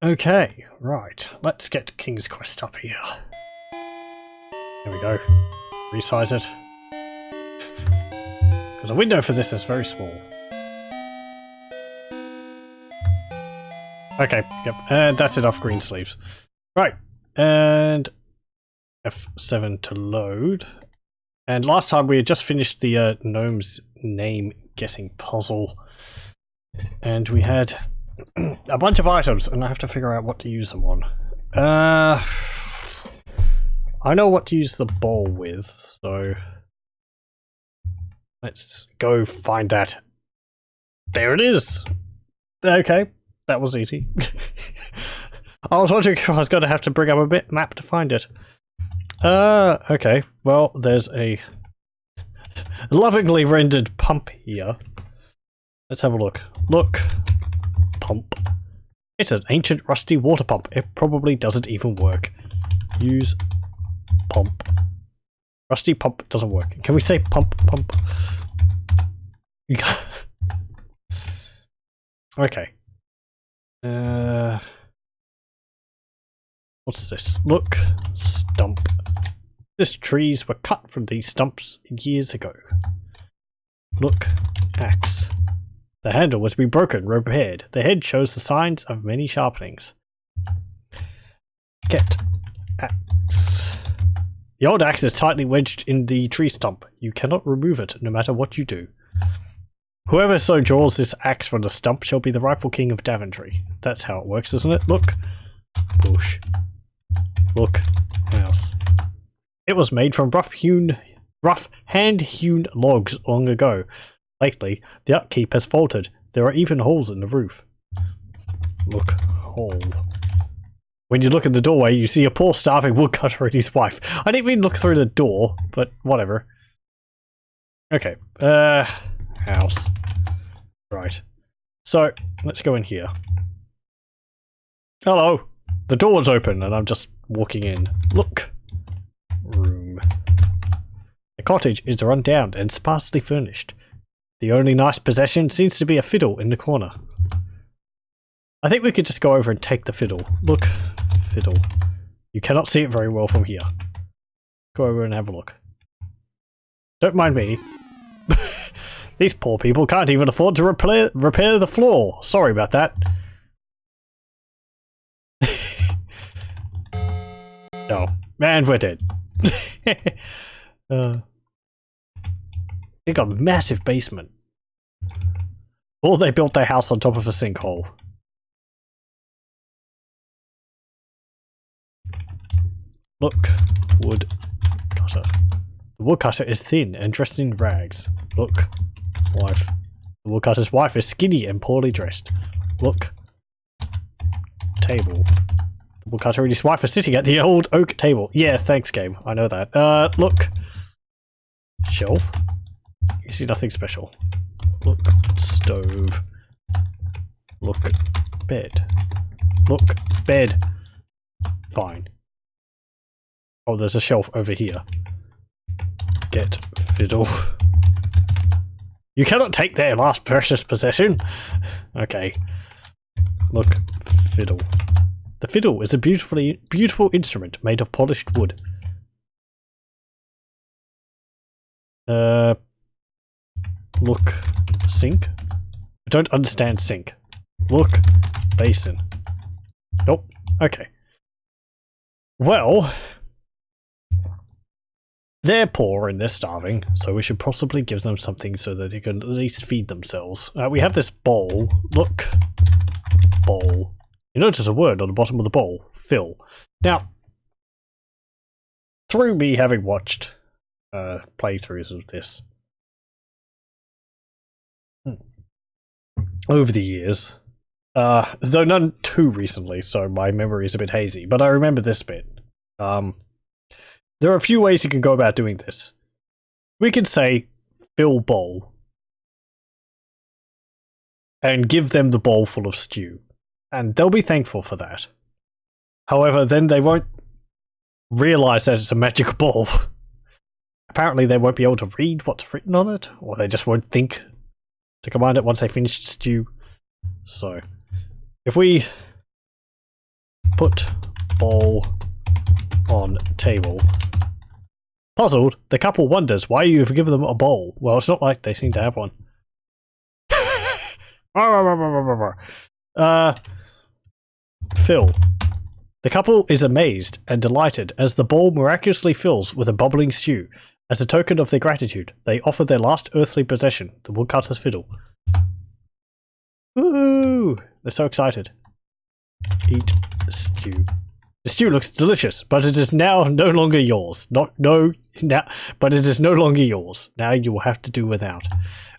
Okay, right. Let's get King's Quest up here. There we go. Resize it. Because the window for this is very small. Okay, yep. And that's enough green sleeves. Right. And F7 to load. And last time we had just finished the gnome's name guessing puzzle. And we had a bunch of items, and I have to figure out what to use them on. I know what to use the bowl with, so let's go find that. There it is! Okay, that was easy. I was wondering if I was going to have to bring up a bit map to find it. Okay, well, there's a lovingly rendered pump here. Let's have a look. Look. Pump. It's an ancient rusty water pump. It probably doesn't even work. Use pump. Rusty pump doesn't work. Can we say pump? Okay. What's this? Look. Stump. These trees were cut from these stumps years ago. Look. Axe. The handle was to be broken, repaired. The head shows the signs of many sharpenings. Get axe. The old axe is tightly wedged in the tree stump. You cannot remove it, no matter what you do. Whoever so draws this axe from the stump shall be the rightful king of Daventry. That's how it works, isn't it? Look. Bush. Look. House. It was made from rough hand-hewn logs long ago. Lately, the upkeep has faltered. There are even holes in the roof. Look. Hole. When you look in the doorway, you see a poor starving woodcutter and his wife. I didn't mean look through the door, but whatever. Okay. House. Right. So, let's go in here. Hello. The door's open and I'm just walking in. Look. Room. The cottage is run down and sparsely furnished. The only nice possession seems to be a fiddle in the corner. I think we could just go over and take the fiddle. Look. Fiddle. You cannot see it very well from here. Go over and have a look. Don't mind me. These poor people can't even afford to repair the floor. Sorry about that. Oh, and we're dead. They got a massive basement. Or they built their house on top of a sinkhole. Look. Wood cutter. The woodcutter is thin and dressed in rags. Look. Wife. The woodcutter's wife is skinny and poorly dressed. Look. Table. The woodcutter and his wife are sitting at the old oak table. Yeah, thanks game. I know that. Look. Shelf. You see nothing special. Look. Stove. Look. Bed. Look. Bed. Fine. Oh, there's a shelf over here. Get fiddle. You cannot take their last precious possession. Okay. Look. Fiddle. The fiddle is a beautiful instrument made of polished wood. Look. Sink? I don't understand sink. Look. Basin. Nope. Okay. Well, they're poor and they're starving, so we should possibly give them something so that they can at least feed themselves. We have this bowl. Look. Bowl. You notice a word on the bottom of the bowl. Fill. Now, through me having watched playthroughs of this over the years, though none too recently, so my memory is a bit hazy, but I remember this bit. There are a few ways you can go about doing this. We could say, fill bowl, and give them the bowl full of stew, and they'll be thankful for that. However, then they won't realise that it's a magic bowl. Apparently they won't be able to read what's written on it, or they just won't think to command it once they finish the stew. So, if we Put bowl on table. Puzzled, the couple wonders why you have given them a bowl. Well, it's not like they seem to have one. Fill. The couple is amazed and delighted as the bowl miraculously fills with a bubbling stew. As a token of their gratitude, they offer their last earthly possession, the woodcutter's fiddle. Woo! They're so excited. Eat stew. The stew looks delicious, but it is now no longer yours. But it is no longer yours. Now you will have to do without.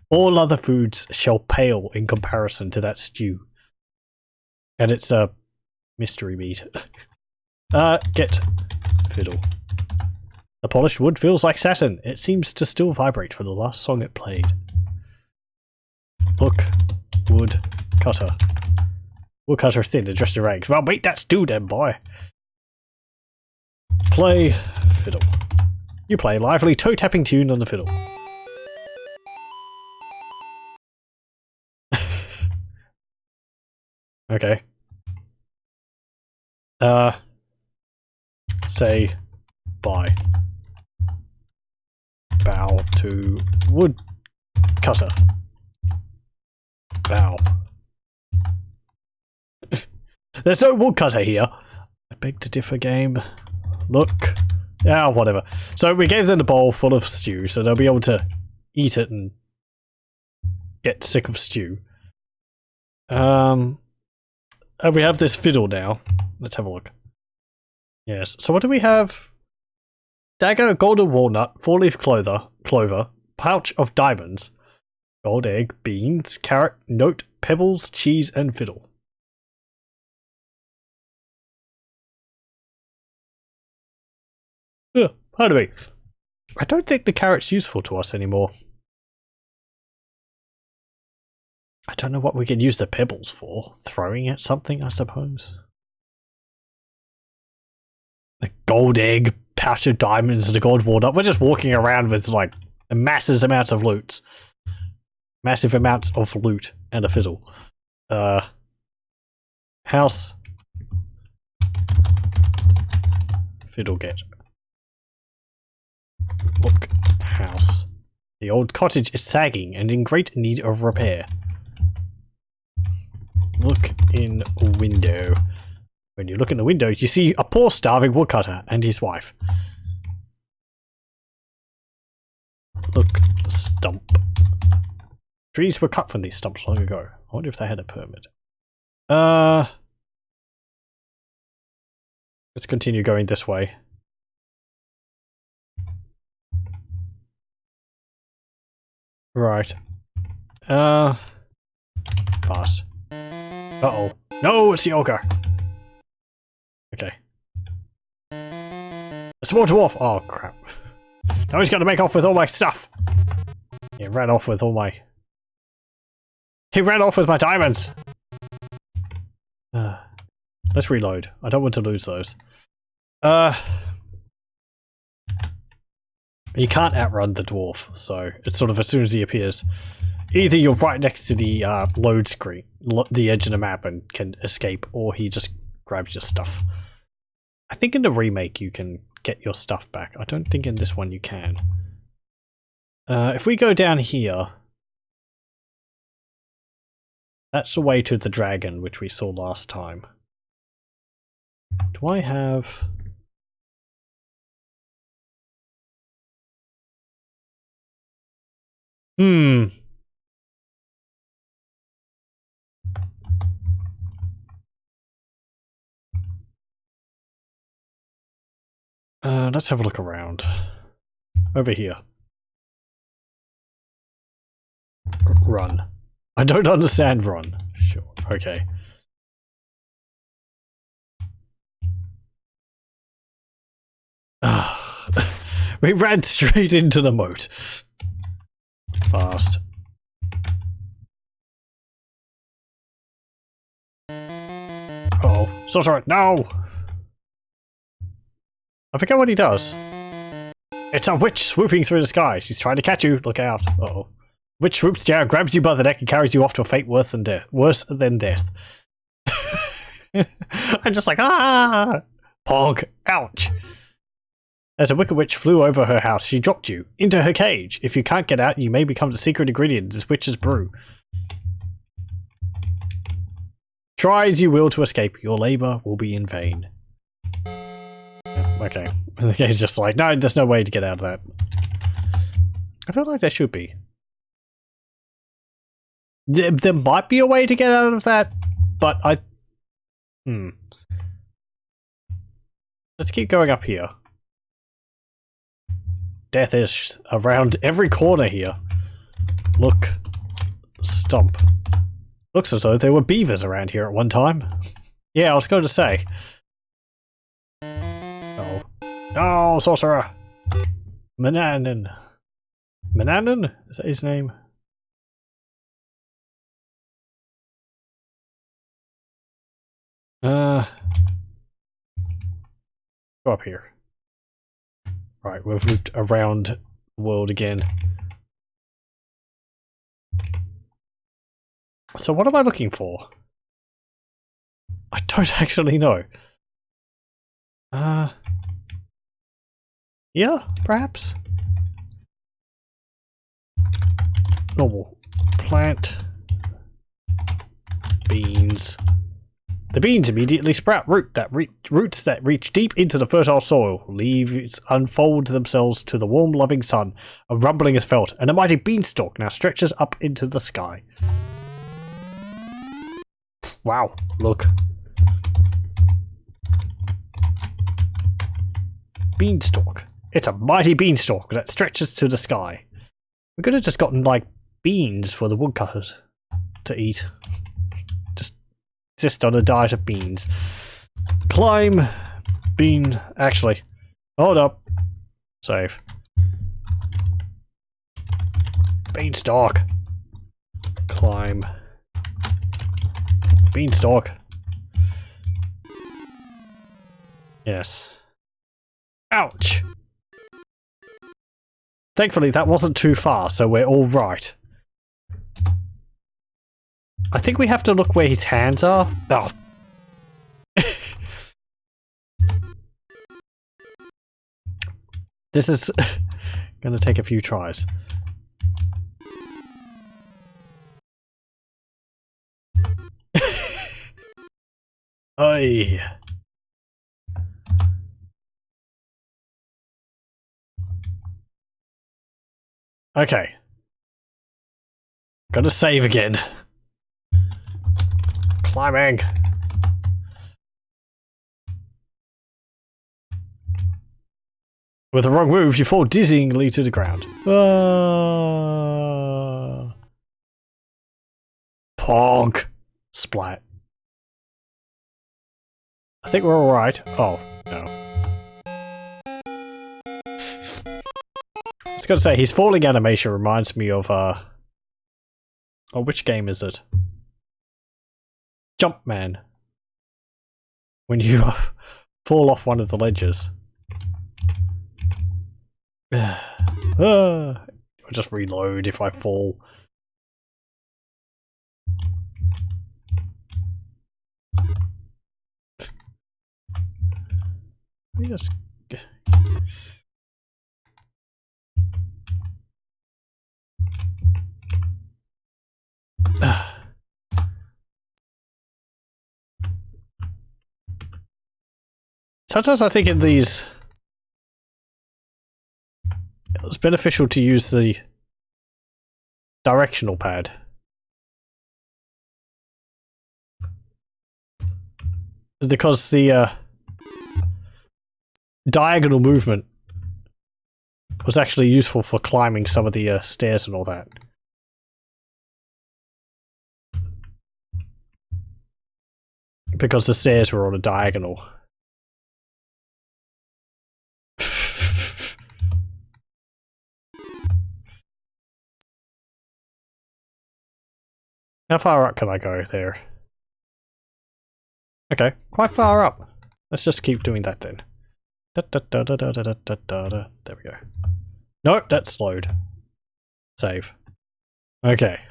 All other foods shall pale in comparison to that stew. And it's a mystery meat. Get fiddle. The polished wood feels like satin. It seems to still vibrate from the last song it played. Look, wood cutter. Woodcutter thin and dressed in rags. Well, wait, that's stew then, boy. Play fiddle. You play a lively toe-tapping tune on the fiddle. Okay. Say bye. Bow to woodcutter. Bow. There's no woodcutter here. I beg to differ, game. Look. Yeah, whatever. So we gave them a bowl full of stew, so they'll be able to eat it and get sick of stew. And we have this fiddle now. Let's have a look. Yes. So what do we have? Dagger, golden walnut, four-leaf clover, pouch of diamonds, gold egg, beans, carrot, note, pebbles, cheese, and fiddle. Ugh, pardon me. I don't think the carrot's useful to us anymore. I don't know what we can use the pebbles for. Throwing at something, I suppose. The gold egg, pouch of diamonds, and the gold walnut. We're just walking around with like massive amounts of loot. Massive amounts of loot and a fiddle. House. Fiddle get. Look, house. The old cottage is sagging and in great need of repair. Look in window. When you look in the window, you see a poor starving woodcutter and his wife. Look, the stump. Trees were cut from these stumps long ago. I wonder if they had a permit. Let's continue going this way. Right. Fast. Uh-oh. No, it's the ogre. Okay. A small dwarf! Oh, crap. Now he's gonna make off with all my stuff! He ran off with all my... He ran off with my diamonds! Let's reload. I don't want to lose those. You can't outrun the dwarf, so it's sort of as soon as he appears. Either you're right next to the load screen, the edge of the map, and can escape, or he just grabs your stuff. I think in the remake you can get your stuff back. I don't think in this one you can. If we go down here, that's the way to the dragon, which we saw last time. Do I have... Let's have a look around. Over here. Run. I don't understand run. Sure, okay. We ran straight into the moat. Fast. Oh, sorcerer, no! I forget what he does. It's a witch swooping through the sky. She's trying to catch you. Look out. Uh-oh. Witch swoops down, grabs you by the neck, and carries you off to a fate worse than death. I'm just like, ah! Pog! Ouch! As a wicked witch flew over her house, she dropped you into her cage. If you can't get out, you may become the secret ingredient in this witch's brew. Try as you will to escape, your labor will be in vain. Yeah, okay. The game's just like, no, there's no way to get out of that. I feel like there should be. There might be a way to get out of that, but Let's keep going up here. Death is around every corner here. Look. Stomp. Looks as though there were beavers around here at one time. Yeah, I was going to say. Oh. Oh, sorcerer! Mananan. Mananan? Is that his name? Go up here. Right, we've looped around the world again. So what am I looking for? I don't actually know. Yeah, perhaps? Normal. Plant. Beans. The beans immediately sprout roots that reach deep into the fertile soil, leaves unfold themselves to the warm, loving sun. A rumbling is felt, and a mighty beanstalk now stretches up into the sky. Wow, look. Beanstalk. It's a mighty beanstalk that stretches to the sky. We could have just gotten, like, beans for the woodcutters to eat. Exist on a diet of beans. Climb. Bean. Actually. Hold up. Save. Beanstalk. Climb. Beanstalk. Yes. Ouch. Thankfully that wasn't too far, so we're all right. I think we have to look where his hands are. Oh. This is gonna take a few tries. Oi. Okay. Gotta save again. Climbing. With the wrong move, you fall dizzyingly to the ground. Ponk. Splat. I think we're alright. Oh, no. I was gonna say, his falling animation reminds me of, oh, which game is it? Jumpman. When you fall off one of the ledges. I'll just reload if I fall. Let me just... Sometimes I think in these, it's beneficial to use the directional pad. Because the diagonal movement was actually useful for climbing some of the stairs and all that. Because the stairs were on a diagonal. How far up can I go there? Okay, quite far up. Let's just keep doing that then. There we go. Nope, that's slowed. Save. Okay.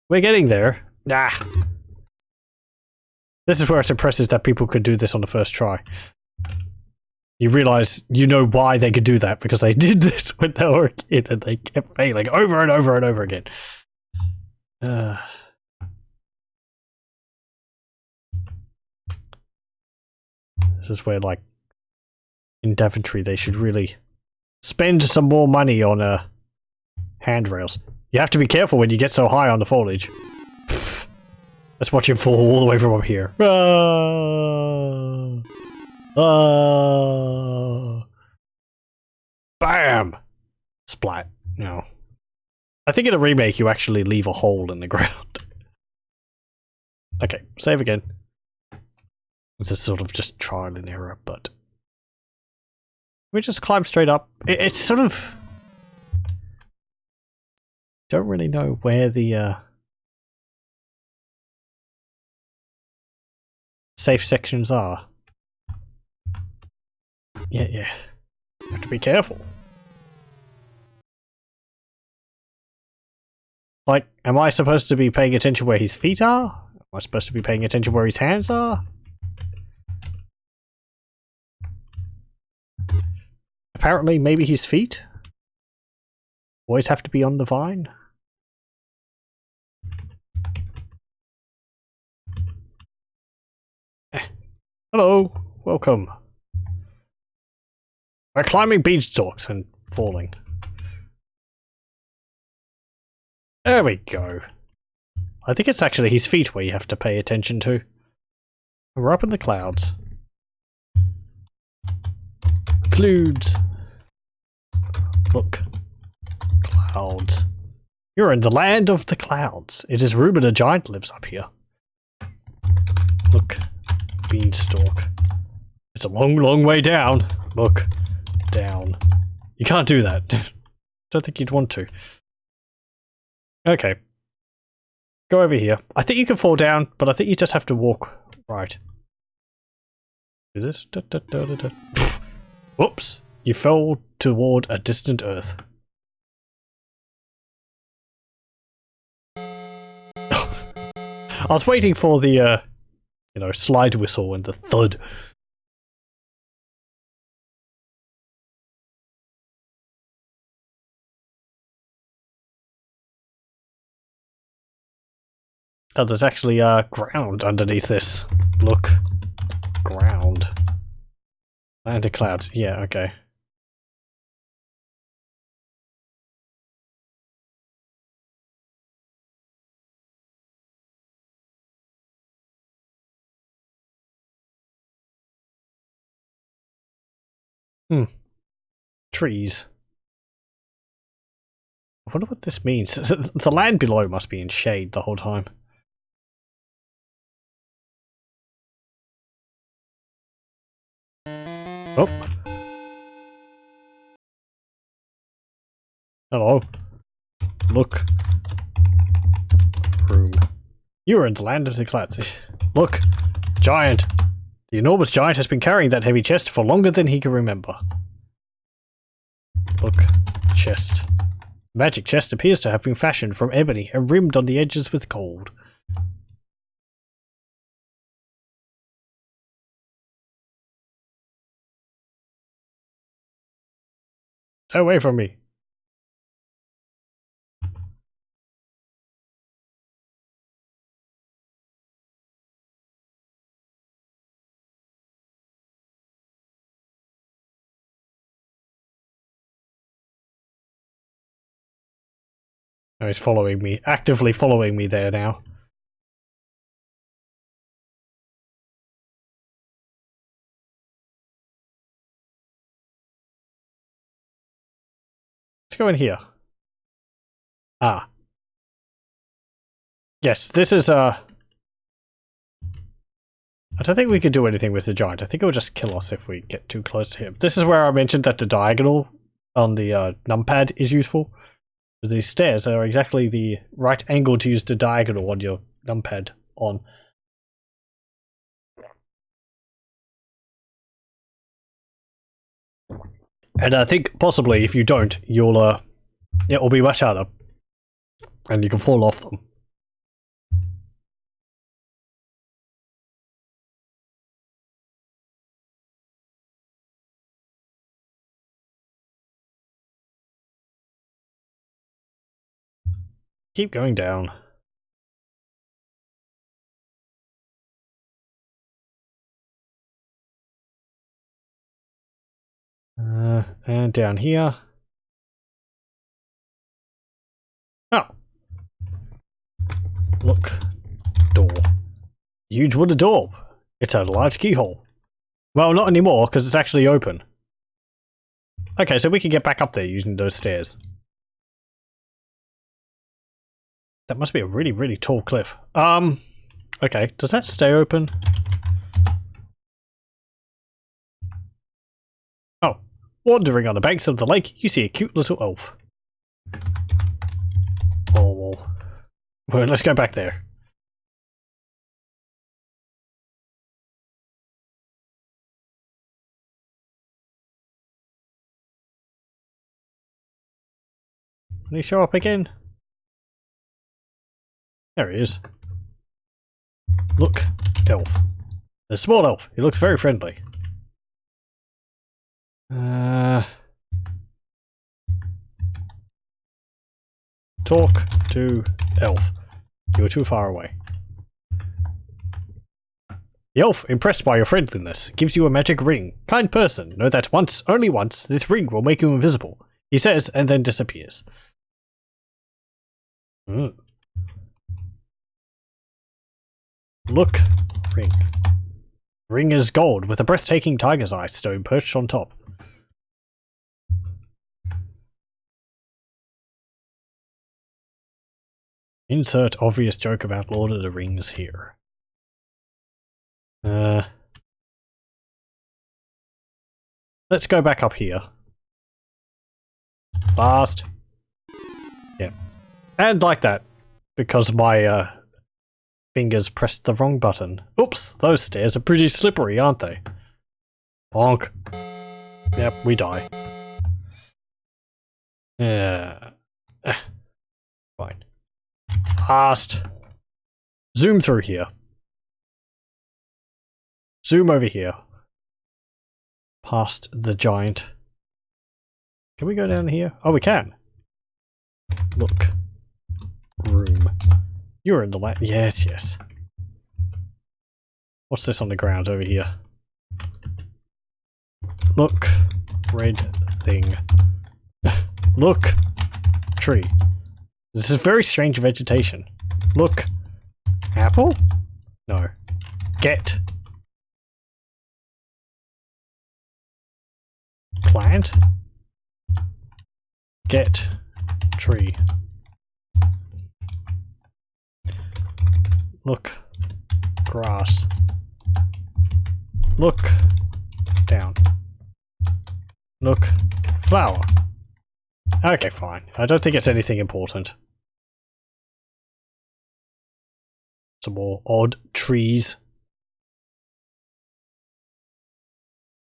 We're getting there. Nah. This is where it's impressive that people could do this on the first try. You realise you know why they could do that, because they did this when they were a kid and they kept failing over and over and over again. This is where, like, in Daventry, they should really spend some more money on handrails. You have to be careful when you get so high on the foliage. Let's watch him fall all the way from up here. Bam! Splat. No. I think in a remake you actually leave a hole in the ground. Okay, save again. This is sort of just trial and error, but... we just climb straight up. It's sort of... don't really know where the safe sections are. Yeah. You have to be careful. Like, am I supposed to be paying attention where his feet are? Am I supposed to be paying attention where his hands are? Apparently, maybe his feet always have to be on the vine. Hello, welcome. We're climbing beanstalks and falling. There we go. I think it's actually his feet where you have to pay attention to. We're up in the clouds. Clouds. Look. Clouds. You're in the land of the clouds. It is rumored a giant lives up here. Look. Beanstalk. It's a long, long way down. Look. Down. You can't do that. Don't think you'd want to. Okay. Go over here. I think you can fall down, but I think you just have to walk right. Do this. Whoops. You fell toward a distant earth. I was waiting for the, you know, slide whistle and the thud. Oh, there's actually ground underneath this. Look. Ground. Land of clouds. Yeah, okay. Trees. I wonder what this means. The land below must be in shade the whole time. Oh. Hello. Look. Room. You are in the land of the clouds. Look. Giant. The enormous giant has been carrying that heavy chest for longer than he can remember. Look. Chest. The magic chest appears to have been fashioned from ebony and rimmed on the edges with gold. Stay away from me. Oh, he's following me, actively following me there now. Let's go in here. Ah. Yes, this is I don't think we can do anything with the giant. I think it will just kill us if we get too close to him. This is where I mentioned that the diagonal on the numpad is useful. These stairs are exactly the right angle to use the diagonal on your numpad on. And I think possibly if you don't, you'll it will be much harder. And you can fall off them. keep going down. And down here. Oh. Look. Door. Huge wooden door. It's a large keyhole. Well, not anymore, because it's actually open. Okay, so we can get back up there using those stairs. That must be a really, really tall cliff. Okay, does that stay open? Oh, wandering on the banks of the lake, you see a cute little elf. Oh, well, let's go back there. Can he show up again? There he is. Look, elf. A small elf. He looks very friendly. Talk to elf. You're too far away. The elf, impressed by your friendliness, gives you a magic ring. Kind person, know that once, only once, this ring will make you invisible. He says, and then disappears. Look, ring. Ring is gold with a breathtaking tiger's eye stone perched on top. Insert obvious joke about Lord of the Rings here. Let's go back up here. Fast. Yeah. And like that. Because my fingers pressed the wrong button. Oops, those stairs are pretty slippery, aren't they? Bonk. Yep, we die. Yeah. Fine. Fast. Zoom through here. Zoom over here. Past the giant. Can we go down here? Oh, we can. Look. Room. You're in the way. Yes, yes. What's this on the ground over here? Look. Red thing. Look. Tree. This is very strange vegetation. Look. Apple? No. Get. Plant. Get. Tree. Look. Grass. Look. Down. Look. Flower. Okay, fine. I don't think it's anything important. Some more odd trees.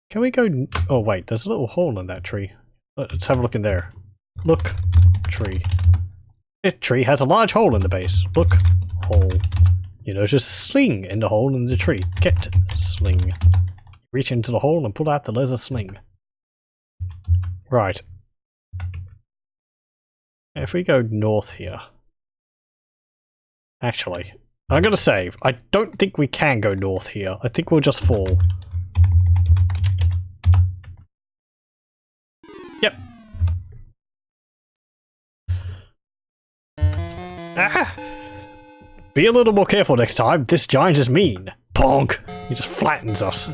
Can we go... Oh wait, there's a little hole in that tree. Let's have a look in there. Look. Tree. This tree has a large hole in the base. Look. Hole. You notice a sling in the hole in the tree. Get sling. Reach into the hole and pull out the leather sling. Right. If we go north here... Actually, I'm gonna save. I don't think we can go north here. I think we'll just fall. Yep. Ah! Be a little more careful next time. This giant is mean. Ponk! He just flattens us.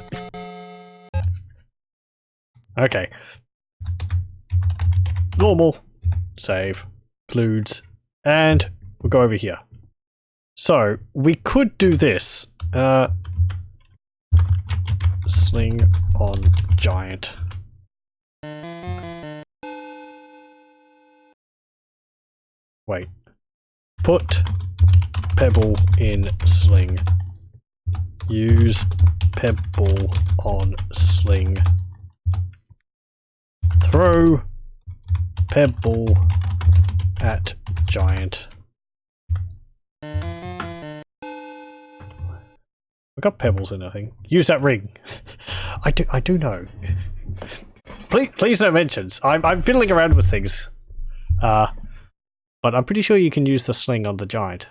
Okay. Normal. Save. Includes. And we'll go over here. So, we could do this. Sling on giant. Wait. Put pebble in sling. Use pebble on sling. Throw pebble at giant. We got pebbles in, I think. Use that ring. I do know. Please no mentions. I'm fiddling around with things. But I'm pretty sure you can use the sling on the giant.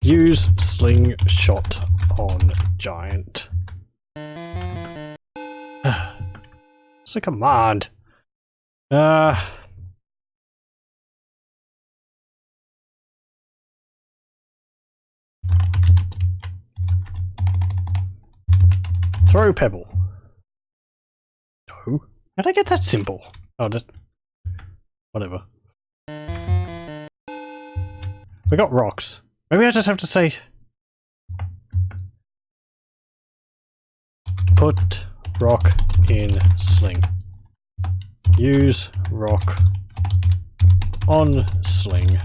Use slingshot on giant. It's a command. Throw pebble. No. How'd I get that simple? Oh, just... whatever. We got rocks. Maybe I just have to say... put rock in sling. Use rock on sling.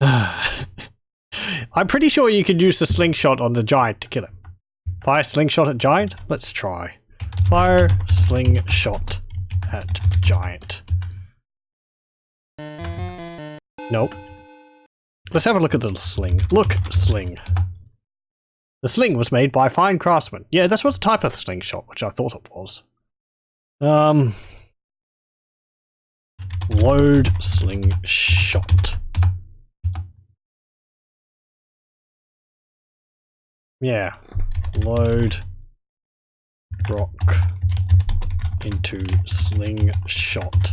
I'm pretty sure you can use the slingshot on the giant to kill him. Fire slingshot at giant? Let's try. Fire slingshot at giant. Nope. Let's have a look at the sling. Look, sling. The sling was made by fine craftsmen. Yeah, that's what the type of slingshot, which I thought it was. Load slingshot. Yeah. Load rock into slingshot.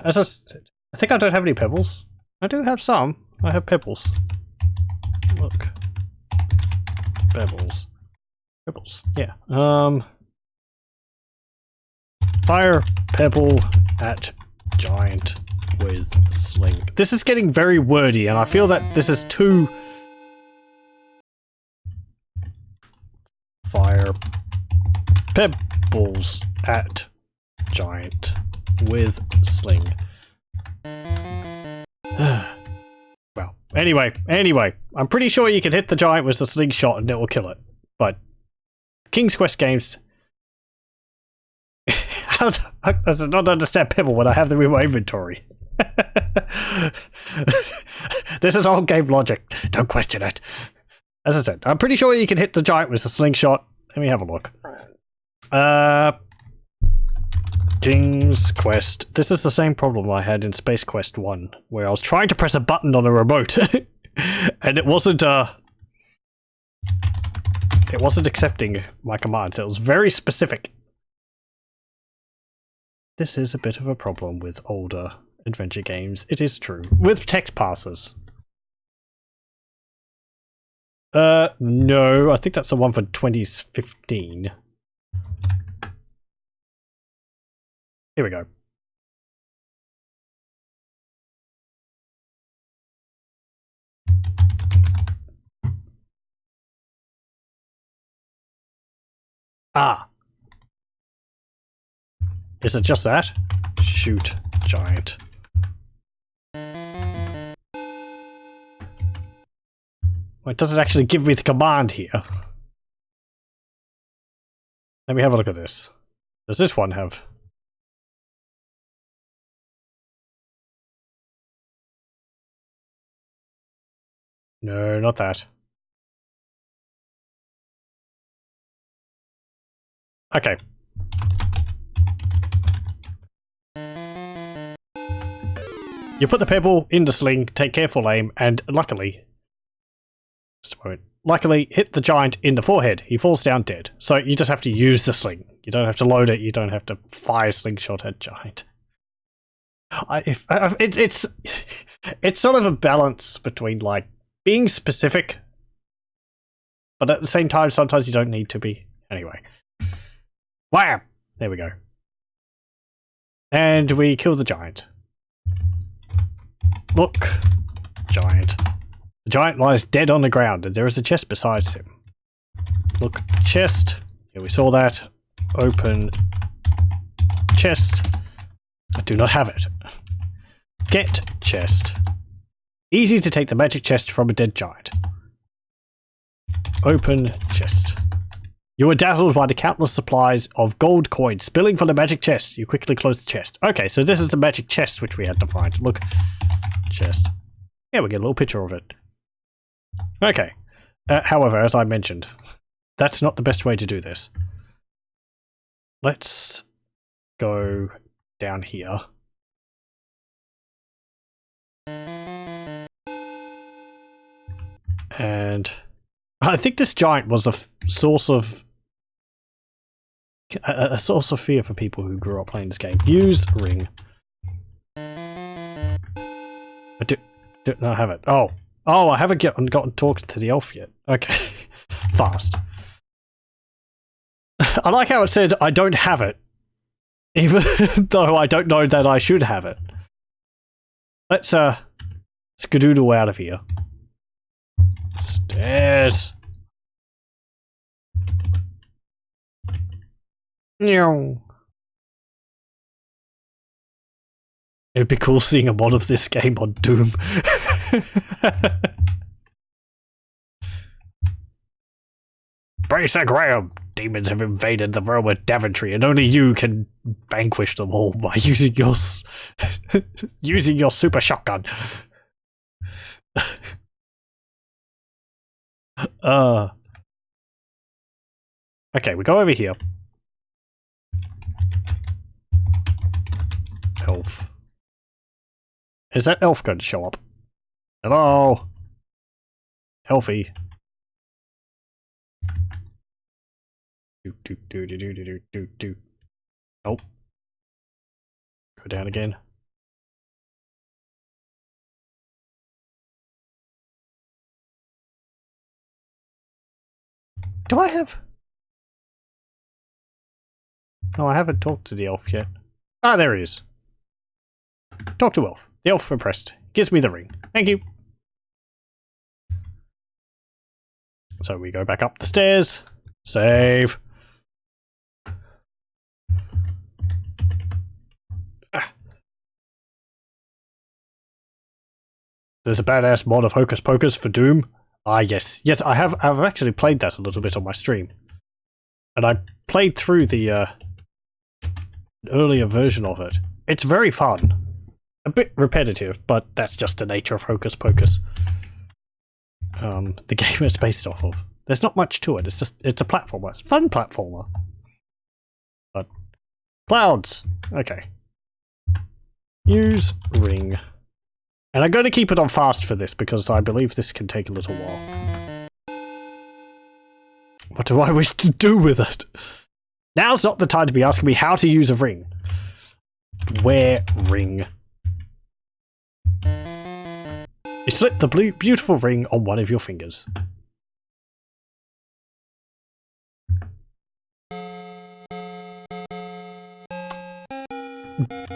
As I think I don't have any pebbles. I do have some. I have pebbles. Look. Pebbles. Pebbles. Yeah. Fire pebble at giant with sling. This is getting very wordy, and I feel that this is too... Fire pebbles at giant with sling. Well, anyway, I'm pretty sure you can hit the giant with the slingshot and it will kill it. But King's Quest games... How does it not understand pebble when I have them in my inventory? This is all game logic. Don't question it. As I said, I'm pretty sure you can hit the giant with the slingshot. Let me have a look. King's Quest. This is the same problem I had in Space Quest 1, where I was trying to press a button on a remote, and it wasn't accepting my commands. It was very specific. This is a bit of a problem with older adventure games. It is true. With text parsers. No, I think that's the one for 2015. Here we go. Ah. Is it just that? Shoot giant. Well, it doesn't actually give me the command here. Let me have a look at this. Does this one have... No, not that. Okay. You put the pebble in the sling, take careful aim, and luckily... Just a moment. Luckily, hit the giant in the forehead. He falls down dead. So you just have to use the sling. You don't have to load it. You don't have to fire slingshot at giant. It's sort of a balance between, like, being specific, but at the same time, sometimes you don't need to be. Anyway. Wham! There we go. And we kill the giant. Look. Giant. The giant lies dead on the ground, and there is a chest beside him. Look. Chest. Yeah, we saw that. Open. Chest. I do not have it. Get chest. Easy to take the magic chest from a dead giant. Open chest. You were dazzled by the countless supplies of gold coins spilling from the magic chest. You quickly close the chest. Okay, so this is the magic chest which we had to find. Look. Chest. Yeah, we get a little picture of it. Okay. However, as I mentioned, that's not the best way to do this. Let's go down here. And I think this giant was a source of fear for people who grew up playing this game. Use ring. I do not have it. Oh, I haven't gotten talked to the elf yet. Okay, fast. I like how it said I don't have it, even though I don't know that I should have it. Let's skadoodle out of here. Stairs. No. It'd be cool seeing a mod of this game on Doom. Brace a Graham! Demons have invaded the realm of Daventry, and only you can vanquish them all by using your using your super shotgun. Okay, we go over here. Elf. Is that elf going to show up? Hello? Elfie. Do. Nope. Go down again. Do I have? No, I haven't talked to the elf yet. Ah, there he is. Talk to elf. The elf impressed. Gives me the ring. Thank you. So we go back up the stairs. Save. There's a badass mod of Hocus Pocus for Doom. Ah, yes. Yes, I've actually played that a little bit on my stream. And I played through the earlier version of it. It's very fun. A bit repetitive, but that's just the nature of Hocus Pocus. The game it's based off of. There's not much to it, it's a platformer. It's a fun platformer. But clouds. Okay. Use ring. And I'm going to keep it on fast for this because I believe this can take a little while. What do I wish to do with it? Now's not the time to be asking me how to use a ring. Wear ring. You slip the beautiful ring on one of your fingers.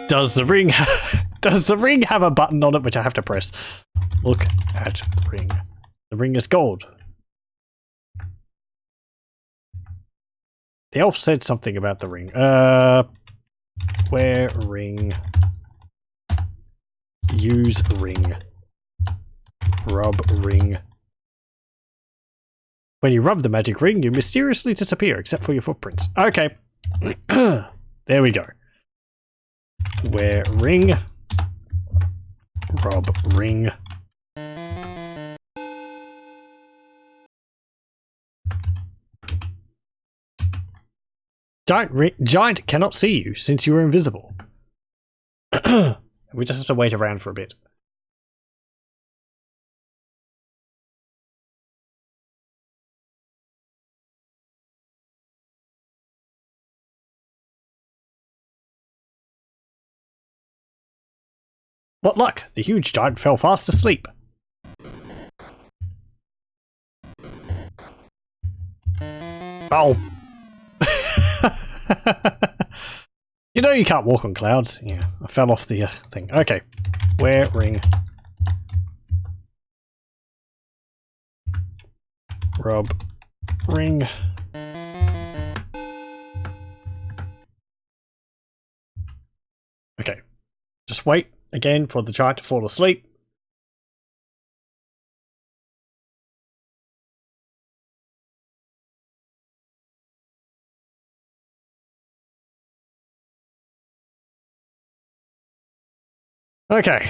Does the ring have a button on it which I have to press? Look at ring. The ring is gold. The elf said something about the ring. Wear ring. Use ring. Rub ring. When you rub the magic ring, you mysteriously disappear, except for your footprints. Okay. There we go. Wear ring. Rub ring. Giant cannot see you since you are invisible. We just have to wait around for a bit. What luck! The huge giant fell fast asleep. Oh. You know you can't walk on clouds. Yeah, I fell off the thing. Okay. Wear ring. Rub ring. Okay. Just wait again for the giant to fall asleep. Okay.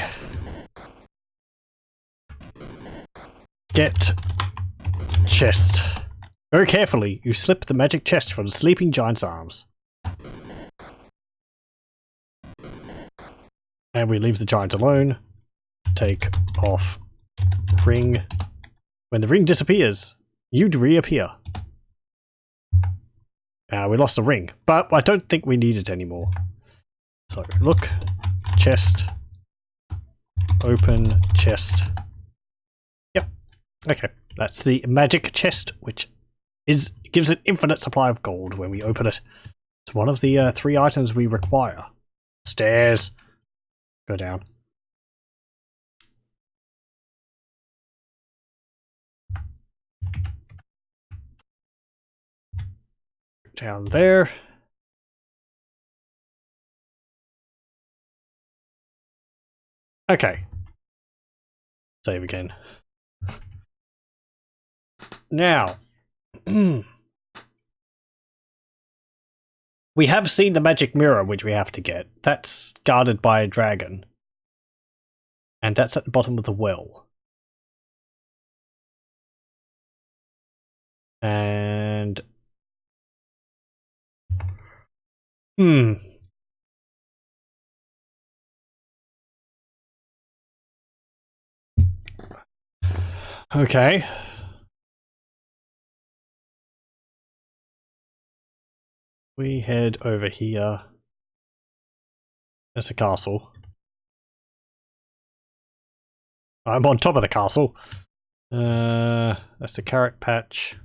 Get chest. Very carefully, you slip the magic chest from the sleeping giant's arms. And we leave the giant alone. Take off ring. When the ring disappears, you'd reappear. We lost a ring, but I don't think we need it anymore. So look, chest, open chest. Yep. Okay, that's the magic chest, which gives an infinite supply of gold when we open it. It's one of the 3 items we require. Stairs. Go down. Down there. Okay. Save again. Now. We have seen the magic mirror, which we have to get. That's guarded by a dragon. And that's at the bottom of the well. And... Okay. We head over here. There's a castle. I'm on top of the castle. That's the carrot patch.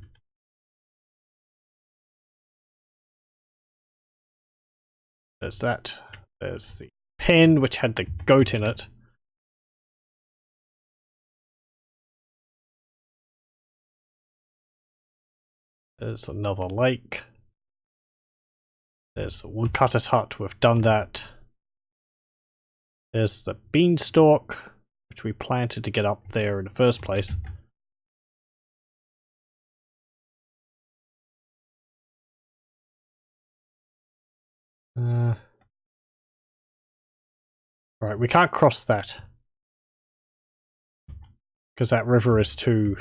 There's that. There's the pen, which had the goat in it. There's another lake. There's the woodcutter's hut. We've done that. There's the beanstalk, which we planted to get up there in the first place. Right, we can't cross that. Because that river is too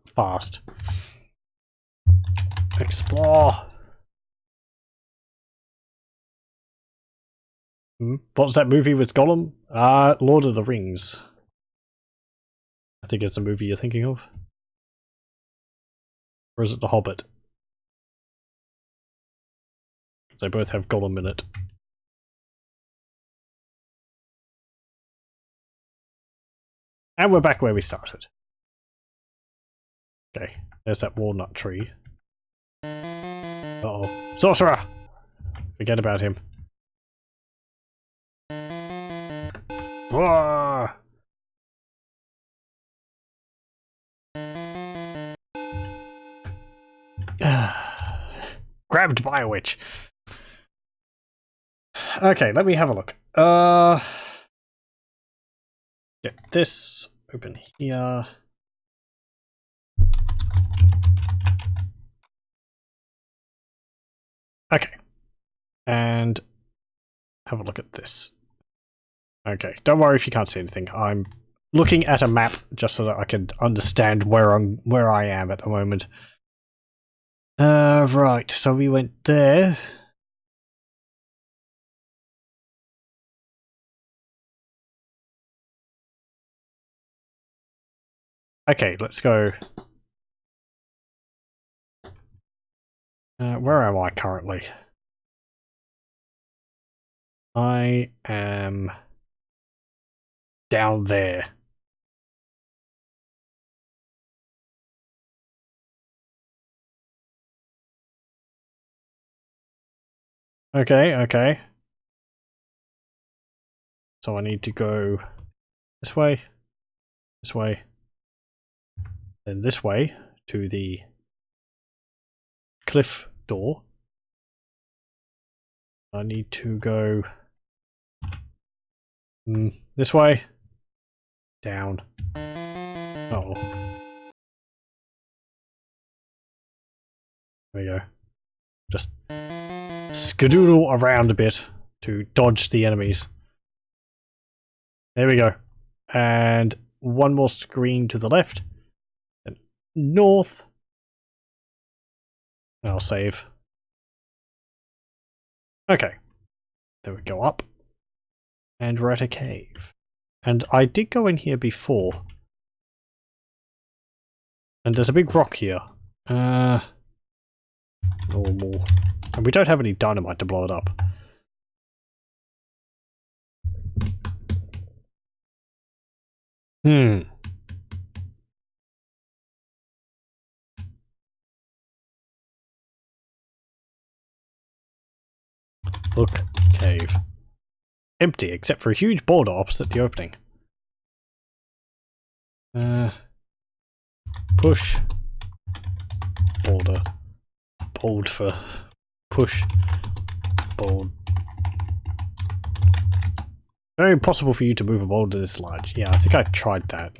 fast. Explore. What was that movie with Gollum? Lord of the Rings. I think it's a movie you're thinking of. Or is it The Hobbit? They both have Gollum in it. And we're back where we started. Okay, there's that walnut tree. Uh-oh. Sorcerer! Forget about him. Whoa! Grabbed by a witch. Okay, let me have a look. Get this open here. Okay. And have a look at this. Okay, don't worry if you can't see anything. I'm looking at a map just so that I can understand where I am at the moment. Right, so we went there. Okay, let's go. Where am I currently? I am down there. Okay, okay. So I need to go this way, then this way to the cliff door. I need to go this way, down. Oh, there we go. Just skedoodle around a bit to dodge the enemies. There we go. And one more screen to the left. Then north. I'll save. Okay. There we go, up. And we're at a cave. And I did go in here before. And there's a big rock here. Normal. And we don't have any dynamite to blow it up. Look, cave. Empty, except for a huge boulder opposite the opening. Push. Boulder. Bold for push. Bold. Very impossible for you to move a boulder this large. Yeah, I think I tried that.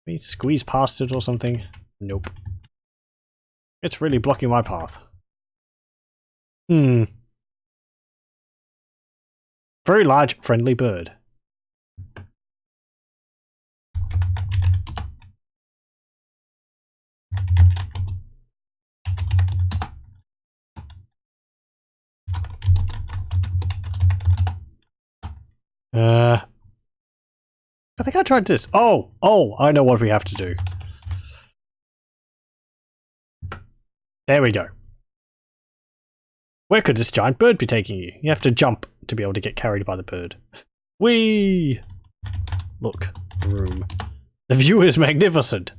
Maybe squeeze past it or something? Nope. It's really blocking my path. Very large, friendly bird. I think I tried this. Oh, I know what we have to do. There we go. Where could this giant bird be taking you? You have to jump to be able to get carried by the bird. Whee! Look, room. The view is magnificent.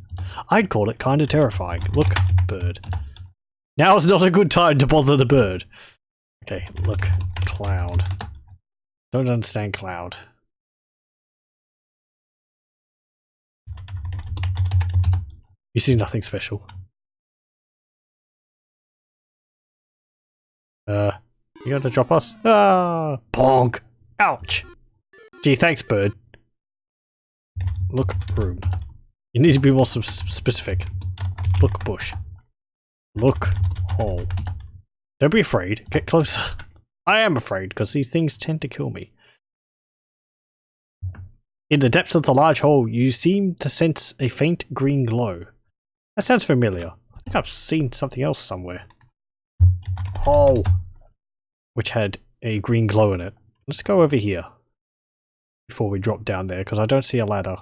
I'd call it kind of terrifying. Look, bird. Now's not a good time to bother the bird. Okay, look, cloud. Don't understand cloud. You see nothing special. You gonna drop us? Ah, bonk! Ouch! Gee, thanks, bird. Look, room. You need to be more specific. Look, bush. Look, hole. Don't be afraid. Get closer. I am afraid, because these things tend to kill me. In the depths of the large hole, you seem to sense a faint green glow. That sounds familiar. I think I've seen something else somewhere. Hole! Which had a green glow in it. Let's go over here. Before we drop down there, because I don't see a ladder.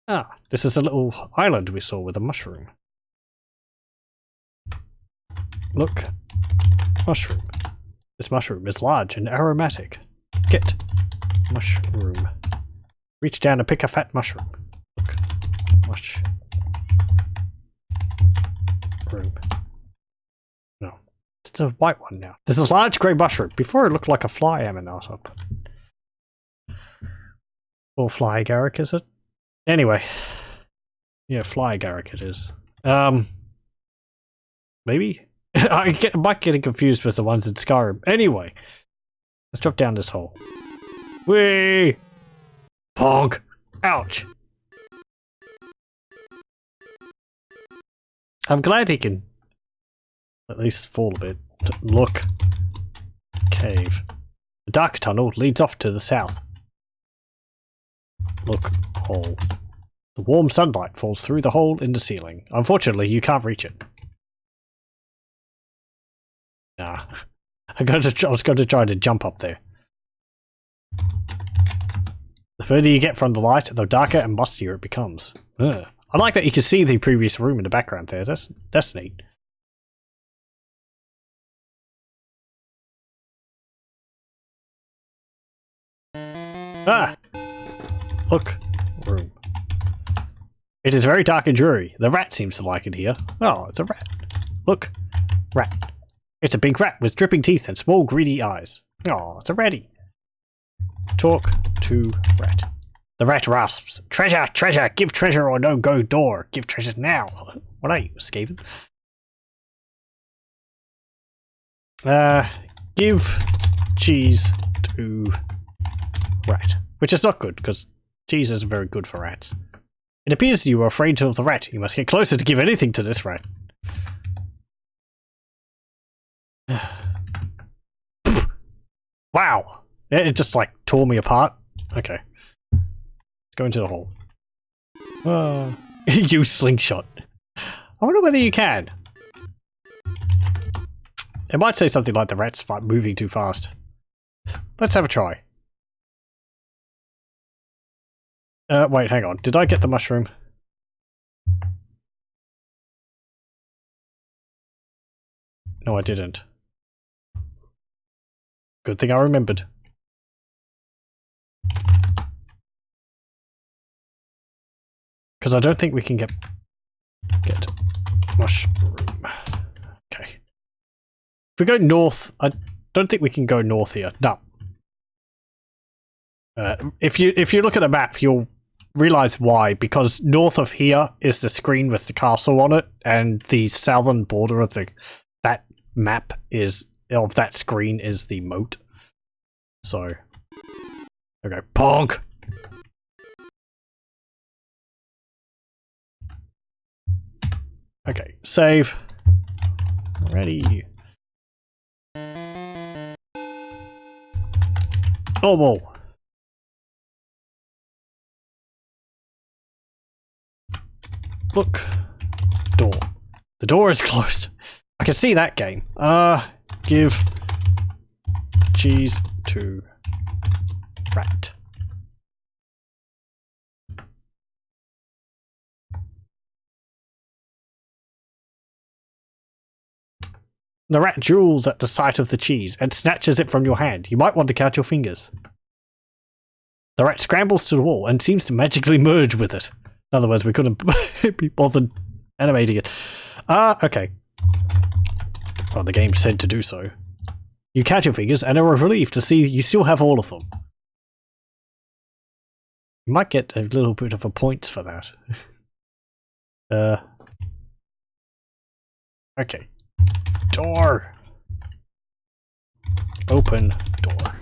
Ah, this is the little island we saw with a mushroom. Look. Mushroom. This mushroom is large and aromatic. Get. Mushroom. Reach down and pick a fat mushroom. Look. Mushroom. No. It's the white one now. There's a large grey mushroom. Before it looked like a fly aminosop. Or fly agaric, is it? Anyway. Yeah, fly agaric it is. Maybe? I might get confused with the ones in Skyrim. Anyway. Let's drop down this hole. Whee! Ponk! Ouch! I'm glad he can at least fall a bit. Look. Cave. The dark tunnel leads off to the south. Look. Hole. The warm sunlight falls through the hole in the ceiling. Unfortunately, you can't reach it. Nah. I was going to try to jump up there. The further you get from the light, the darker and mustier it becomes. Ugh. I like that you can see the previous room in the background there. That's neat. Ah! Look. Room. It is very dark and dreary. The rat seems to like it here. Oh, it's a rat. Look. Rat. It's a big rat with dripping teeth and small greedy eyes. Oh, it's a ratty. Talk to rat. The rat rasps. Treasure! Treasure! Give treasure or no go door! Give treasure now! What are you, escaping? Give cheese to rat. Which is not good, because cheese isn't very good for rats. It appears you are afraid of the rat. You must get closer to give anything to this rat. Wow! It just like tore me apart. Okay. Let's go into the hole. Use slingshot. I wonder whether you can. It might say something like the rat's moving too fast. Let's have a try. Wait, hang on. Did I get the mushroom? No, I didn't. Good thing I remembered. Because I don't think we can get mushroom. Okay. If we go north, I don't think we can go north here. No. If you look at the map, you'll realize why. Because north of here is the screen with the castle on it, and the southern border of that map of that screen is the moat. So, okay, Pog. Okay, save. Ready. Normal. Look. Door. The door is closed. I can see that game. Give cheese to rat. The rat drools at the sight of the cheese and snatches it from your hand. You might want to count your fingers. The rat scrambles to the wall and seems to magically merge with it. In other words, we couldn't be bothered animating it. Okay. Well, the game said to do so. You count your fingers and are relieved to see you still have all of them. You might get a little bit of a points for that. Okay. Door! Open door.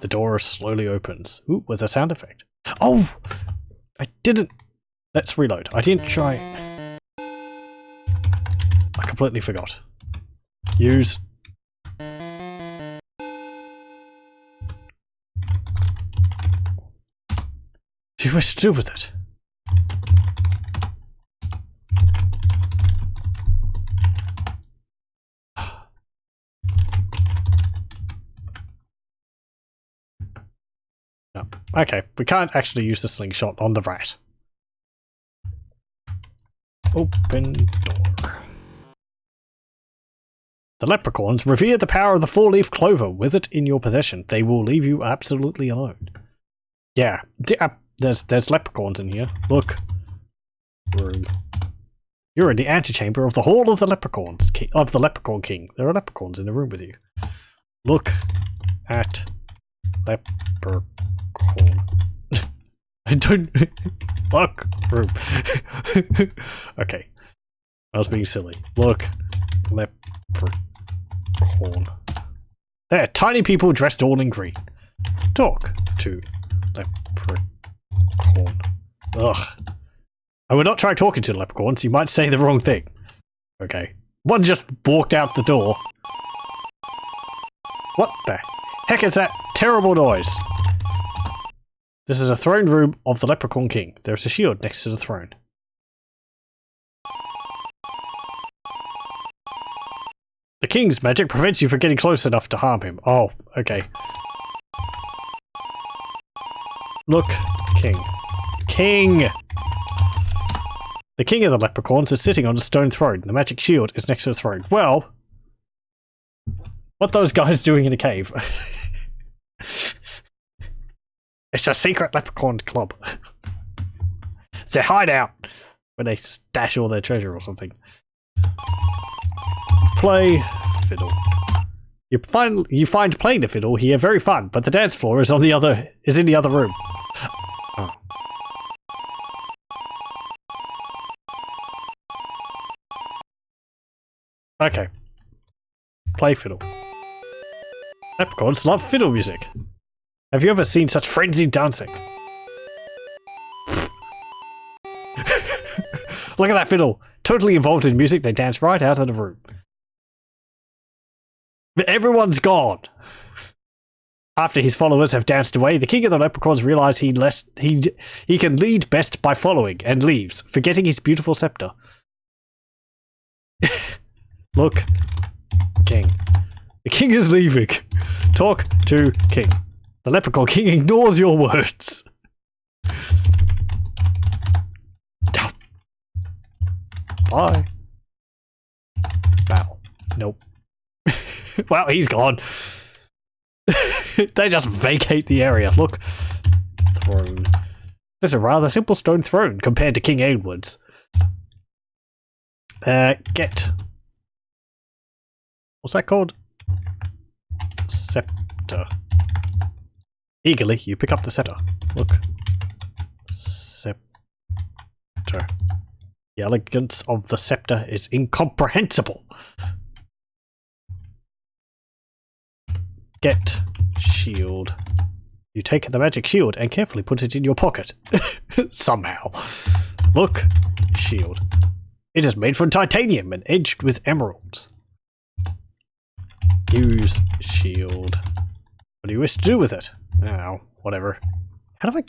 The door slowly opens. Ooh, with a sound effect. Oh! I didn't... Let's reload. I didn't try... I completely forgot. Use... What do you wish to do with it? No. Okay, we can't actually use the slingshot on the rat. Open door. The leprechauns revere the power of the four-leaf clover. With it in your possession, they will leave you absolutely alone. Yeah, there's leprechauns in here. Look. Room. You're in the antechamber of the Hall of the Leprechauns, of the Leprechaun King. There are leprechauns in the room with you. Look at leprechaun. I don't... Fuck. Room. Okay. I was being silly. Look. Leprechaun. There, tiny people dressed all in green. Talk to leprechaun. Ugh. I would not try talking to the leprechauns, you might say the wrong thing. Okay. One just walked out the door. What the heck is that terrible noise? This is a throne room of the Leprechaun King. There is a shield next to the throne. The king's magic prevents you from getting close enough to harm him. Oh, okay. Look, King. King! The king of the leprechauns is sitting on a stone throne. The magic shield is next to the throne. Well, what those guys doing in a cave? It's a secret leprechaun club. It's their hideout where they stash all their treasure or something. Play fiddle. You find playing the fiddle here very fun, but the dance floor is in the other room. Oh. Okay. Play fiddle. Leprechauns love fiddle music. Have you ever seen such frenzied dancing? Look at that fiddle. Totally involved in music, they dance right out of the room. But everyone's gone. After his followers have danced away, the king of the leprechauns realizes he can lead best by following, and leaves, forgetting his beautiful scepter. Look, king. The king is leaving. Talk to king. The leprechaun king ignores your words. Bye. Wow. Nope. Well, he's gone. They just vacate the area. Look. Throne. This is a rather simple stone throne compared to King Edward's. Get. What's that called? Scepter. Eagerly, you pick up the scepter. Look. Scepter. The elegance of the scepter is incomprehensible. Get shield. You take the magic shield and carefully put it in your pocket. Somehow. Look. Shield. It is made from titanium and edged with emeralds. Use shield. What do you wish to do with it? Oh, whatever. How do I...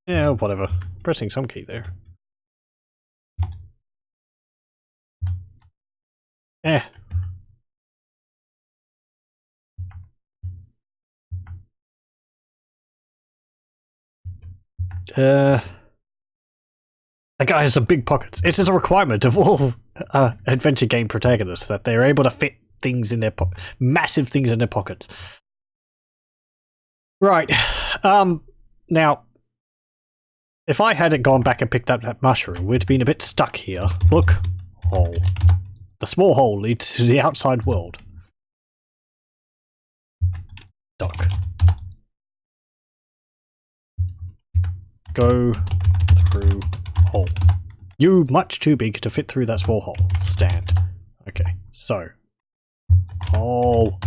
Yeah, whatever. Pressing some key there. Eh. That guy has some big pockets. It is a requirement of all adventure game protagonists that they're able to fit things in their massive things in their pockets. Right. Now, if I hadn't gone back and picked up that mushroom, we'd been a bit stuck here. Look. Hole. The small hole leads to the outside world. Dock. Go through hole. You much too big to fit through that small hole. Stand. Okay, so. Hole.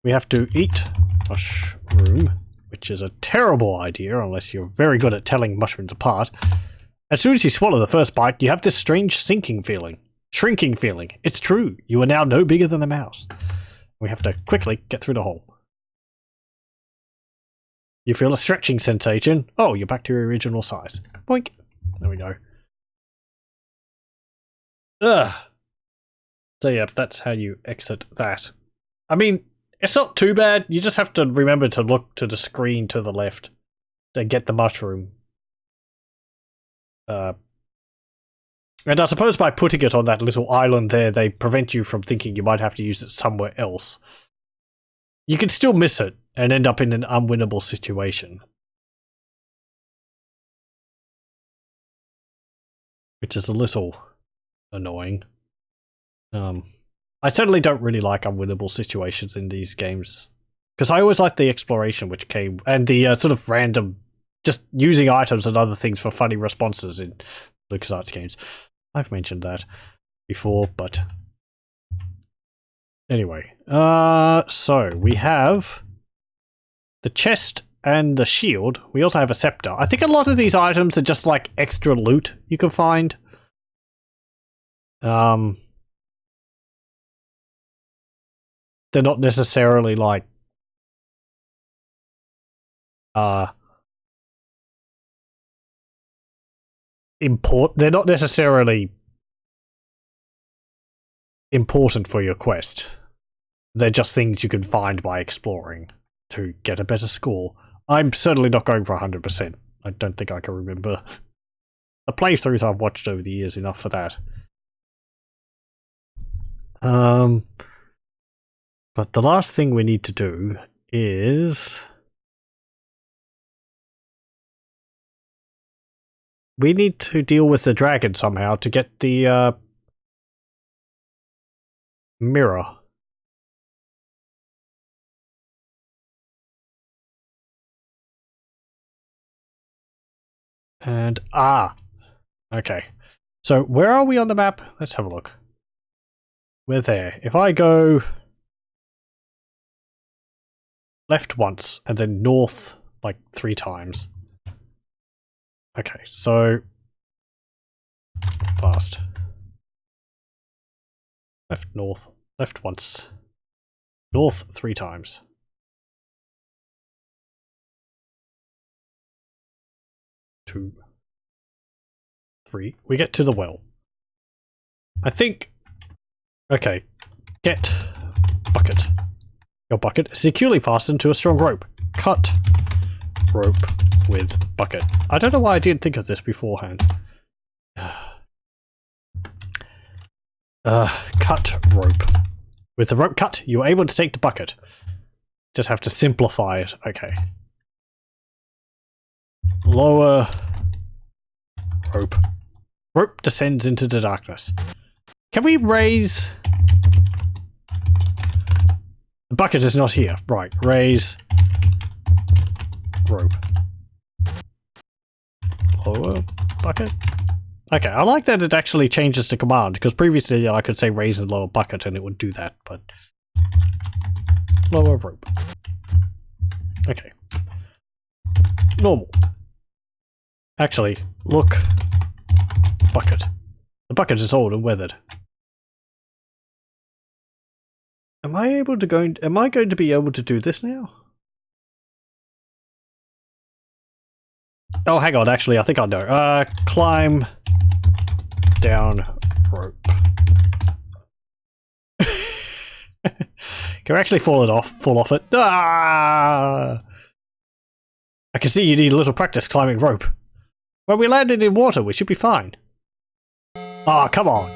We have to eat mushroom, which is a terrible idea unless you're very good at telling mushrooms apart. As soon as you swallow the first bite, you have this strange sinking feeling. Shrinking feeling. It's true. You are now no bigger than a mouse. We have to quickly get through the hole. You feel a stretching sensation. Oh, you're back to your original size. Boink. There we go. Ugh. So yeah, that's how you exit that. I mean, it's not too bad. You just have to remember to look to the screen to the left to get the mushroom. And I suppose by putting it on that little island there, they prevent you from thinking you might have to use it somewhere else. You can still miss it and end up in an unwinnable situation. Which is a little annoying. I certainly don't really like unwinnable situations in these games. Because I always like the exploration which came, and the sort of random, just using items and other things for funny responses in LucasArts games. I've mentioned that before, but anyway. So we have the chest and the shield. We also have a scepter. I think a lot of these items are just like extra loot you can find. They're not necessarily like they're not necessarily important for your quest. They're just things you can find by exploring to get a better score. I'm certainly not going for 100%. I don't think I can remember the playthroughs I've watched over the years enough for that. But the last thing we need to do is we need to deal with the dragon somehow to get the mirror. And okay. So where are we on the map? Let's have a look. We're there. If I go left once and then north like 3 times. Okay, so fast. Left, north, left once. North 3 times. 2, free, we get to the well. I think... Okay. Get bucket. Your bucket is securely fastened to a strong rope. Cut rope with bucket. I don't know why I didn't think of this beforehand. Cut rope. With the rope cut, you are able to take the bucket. Just have to simplify it. Okay. Lower rope. Rope descends into the darkness. Can we raise... The bucket is not here. Right. Raise rope. Lower bucket. Okay, I like that it actually changes the command, because previously I could say raise and lower bucket and it would do that, but... Lower rope. Okay. Normal. Actually, look. Bucket. The bucket is old and weathered. Am I going to be able to do this now? Oh, hang on, actually, I think I know. Climb down rope. Can we actually fall off it? Ah! I can see you need a little practice climbing rope. When we landed in water, we should be fine. Ah, come on.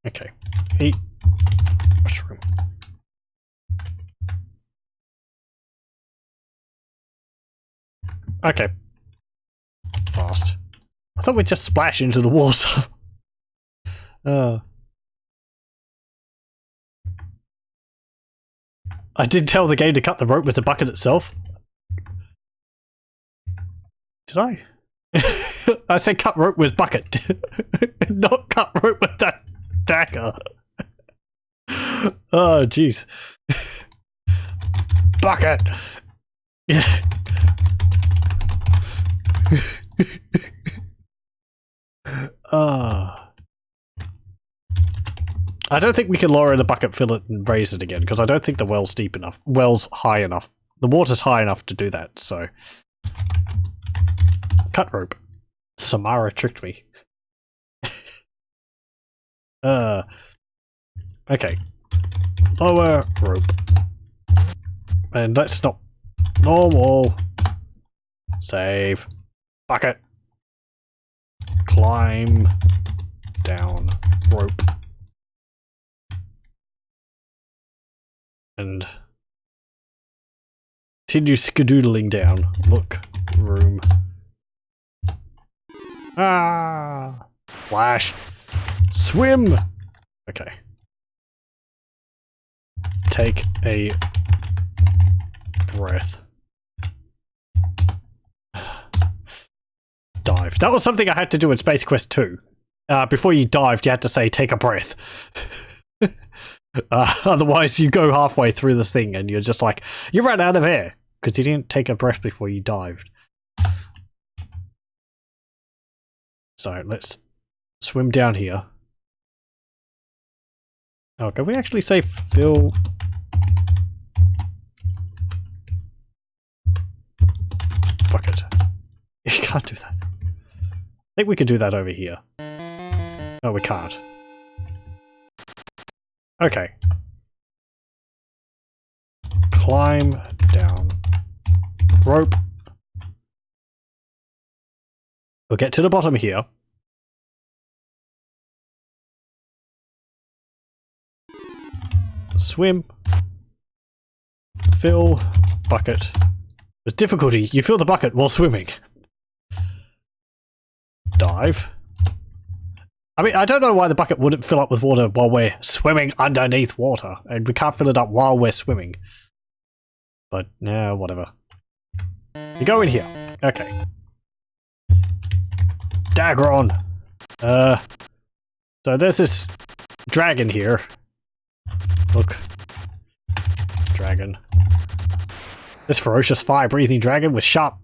Okay. Eat mushroom. Okay. Fast. I thought we'd just splash into the water. I did tell the game to cut the rope with the bucket itself. Did I? I said cut rope with bucket. Not cut rope with that dagger. Oh, jeez. Bucket! Yeah. I don't think we can lower the bucket, fill it, and raise it again, because I don't think the well's deep enough. Well's high enough. The water's high enough to do that, so... Cut rope. Samara tricked me. Okay. Lower rope. And that's not normal. Save. Bucket. Climb down rope. And continue skedoodling down. Look. Room. Ah! Flash. Swim! Okay. Take a breath. Dive. That was something I had to do in Space Quest 2. Before you dived, you had to say, take a breath. Otherwise, you go halfway through this thing and you're just like, you ran out of air. Because you didn't take a breath before you dived. So, let's swim down here. Oh, can we actually say fill... Bucket. You can't do that. I think we could do that over here. No, we can't. Okay. Climb down. Rope. We'll get to the bottom here. Swim. Fill bucket. The difficulty, you fill the bucket while swimming. Dive. I mean, I don't know why the bucket wouldn't fill up with water while we're swimming underneath water. And we can't fill it up while we're swimming. But, yeah, whatever. You go in here. Okay. Dagger on. So there's this dragon here. Look. Dragon. This ferocious fire-breathing dragon with sharp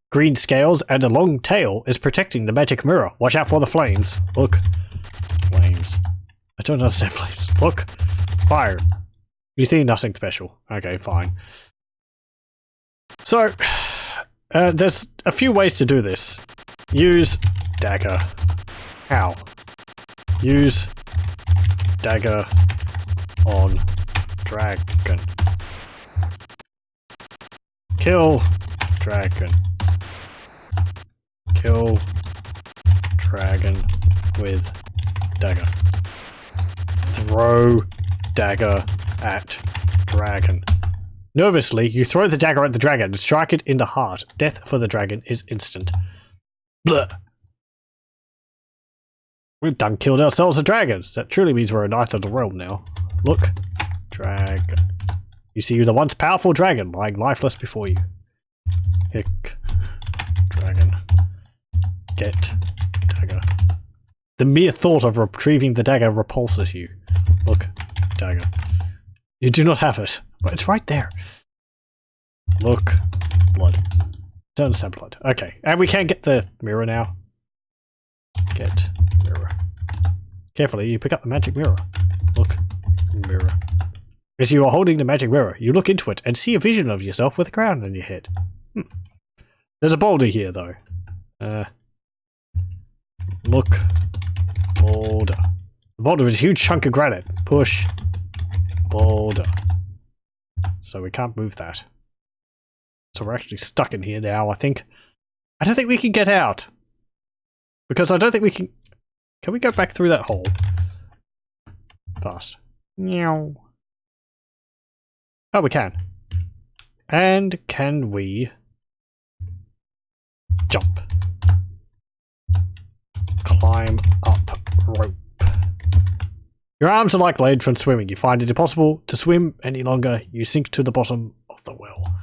green scales and a long tail is protecting the magic mirror. Watch out for the flames. Look. Flames. I don't understand flames. Look. Fire. You see nothing special. Okay, fine. So, there's a few ways to do this. Use dagger. How? Use dagger on dragon. Kill dragon. Kill dragon with dagger. Throw dagger at dragon. Nervously, you throw the dagger at the dragon and strike it in the heart. Death for the dragon is instant. Blah. We've done killed ourselves as dragons. That truly means we're a knight of the realm now. Look. Dragon. You see the once powerful dragon lying lifeless before you. Hick. Dragon. Get dagger. The mere thought of retrieving the dagger repulses you. Look. Dagger. You do not have it. But it's right there. Look. Blood. Don't understand blood. Okay. And we can get the mirror now. Get mirror. Carefully, you pick up the magic mirror. Look. Mirror. As you are holding the magic mirror, you look into it and see a vision of yourself with a crown on your head. There's a boulder here, though. Look. Boulder. The boulder is a huge chunk of granite. Push. Boulder. So we can't move that. So we're actually stuck in here now, I think. I don't think we can get out. Because I don't think we can... Can we go back through that hole? Fast. Meow. Oh, we can. And can we... jump? Climb up rope. Your arms are like blades from swimming. You find it impossible to swim any longer. You sink to the bottom of the well.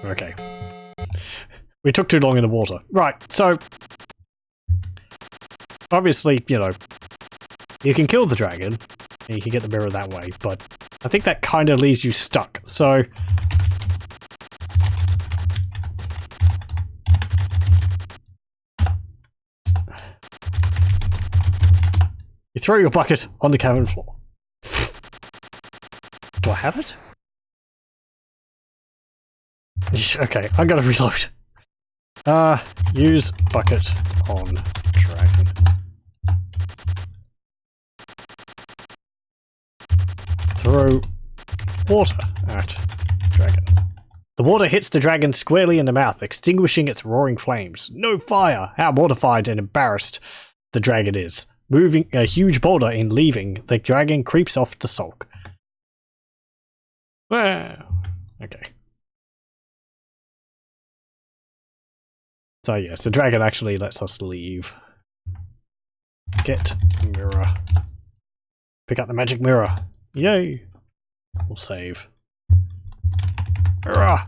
Okay. We took too long in the water. Right, so... Obviously, you know, you can kill the dragon, and you can get the mirror that way, but I think that kind of leaves you stuck, so... You throw your bucket on the cavern floor. Do I have it? Okay, I'm gonna reload. Use bucket on dragon. Throw water at dragon. The water hits the dragon squarely in the mouth, extinguishing its roaring flames. No fire! How mortified and embarrassed the dragon is. Moving a huge boulder in leaving, the dragon creeps off to sulk. Well, okay. So yes, the dragon actually lets us leave. Get mirror. Pick up the magic mirror. Yay! We'll save. Mirror!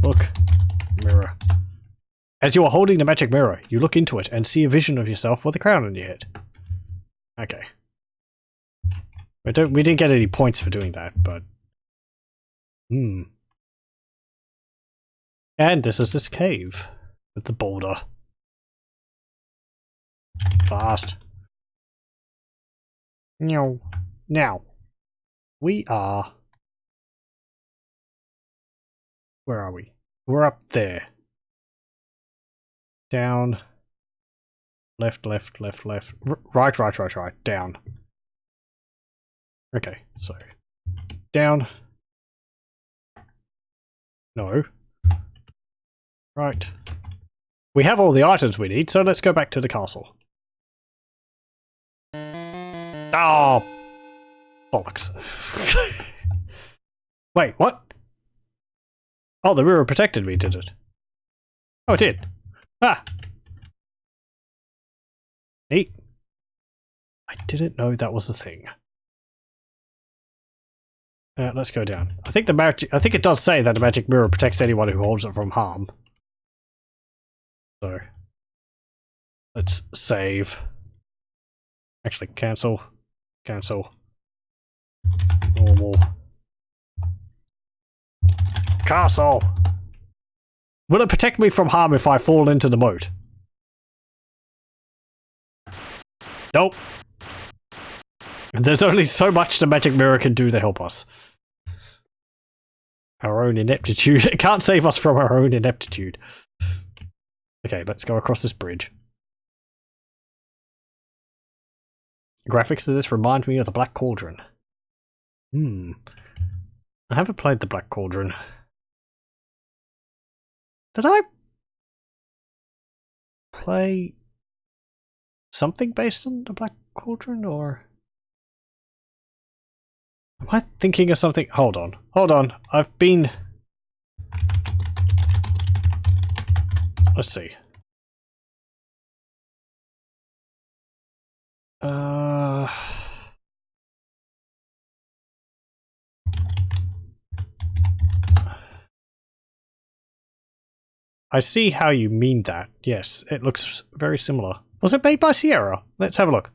Look. Mirror. As you are holding the magic mirror, you look into it and see a vision of yourself with a crown on your head. Okay. We didn't get any points for doing that, but... And this is this cave. With the boulder. Fast. No. Now. We are... Where are we? We're up there. Down. Left, left, left, left. Right, right, right, right. Down. Okay, so. Down. No. Right. We have all the items we need, so let's go back to the castle. Oh! Bollocks. Wait, what? Oh, the mirror protected me, did it? Oh, it did. Ah! Neat. I didn't know that was a thing. Let's go down. I think it does say that the magic mirror protects anyone who holds it from harm. So let's save. Actually, cancel. Cancel. Normal. Castle! Will it protect me from harm if I fall into the moat? Nope. There's only so much the magic mirror can do to help us. Our own ineptitude. It can't save us from our own ineptitude. Okay, let's go across this bridge. The graphics of this remind me of the Black Cauldron. I haven't played the Black Cauldron. Did I play something based on the Black Cauldron, or am I thinking of something? Hold on. I've been... Let's see. I see how you mean that. Yes, it looks very similar. Was it made by Sierra? Let's have a look.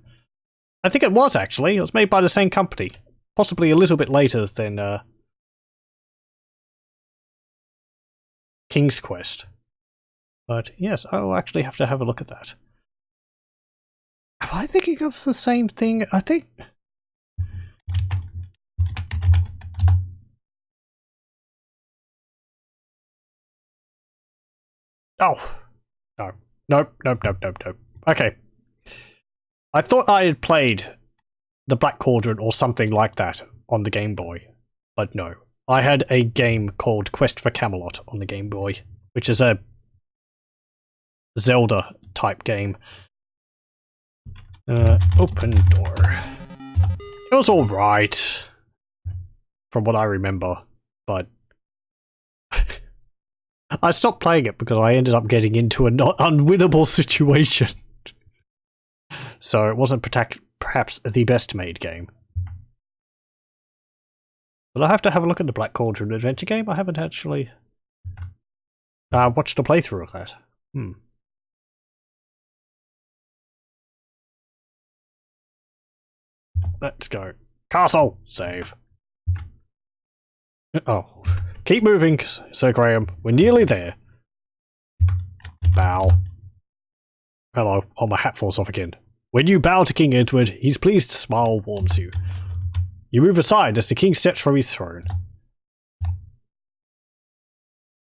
I think it was, actually. It was made by the same company. Possibly a little bit later than King's Quest. But yes, I will actually have to have a look at that. Am I thinking of the same thing? I think... Oh! No. Nope. Okay. I thought I had played the Black Cauldron or something like that on the Game Boy. But no. I had a game called Quest for Camelot on the Game Boy, which is a Zelda type game. Open door. It was alright, from what I remember, but I stopped playing it because I ended up getting into a not unwinnable situation. So it wasn't perhaps the best made game. But I have to have a look at the Black Cauldron adventure game. I haven't actually watched a playthrough of that. Let's go. Castle! Save. Oh. Keep moving, Sir Graham. We're nearly there. Bow. Hello. Oh, my hat falls off again. When you bow to King Edward, his pleased smile warms you. You move aside as the king steps from his throne.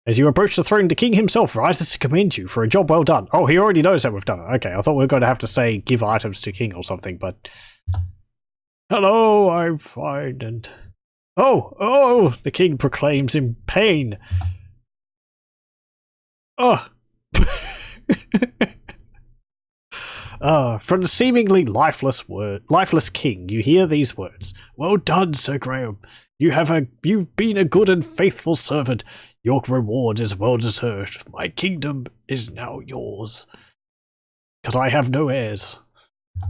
As you approach the throne, the king himself rises to commend you for a job well done. Oh, he already knows that we've done it. Okay, I thought we were going to have to say give items to king or something, but... Hello, I'm fine, and... Oh, the king proclaims in pain. Oh. From the seemingly lifeless king, you hear these words. Well done, Sir Graham. You've been a good and faithful servant. Your reward is well deserved. My kingdom is now yours. Because I have no heirs.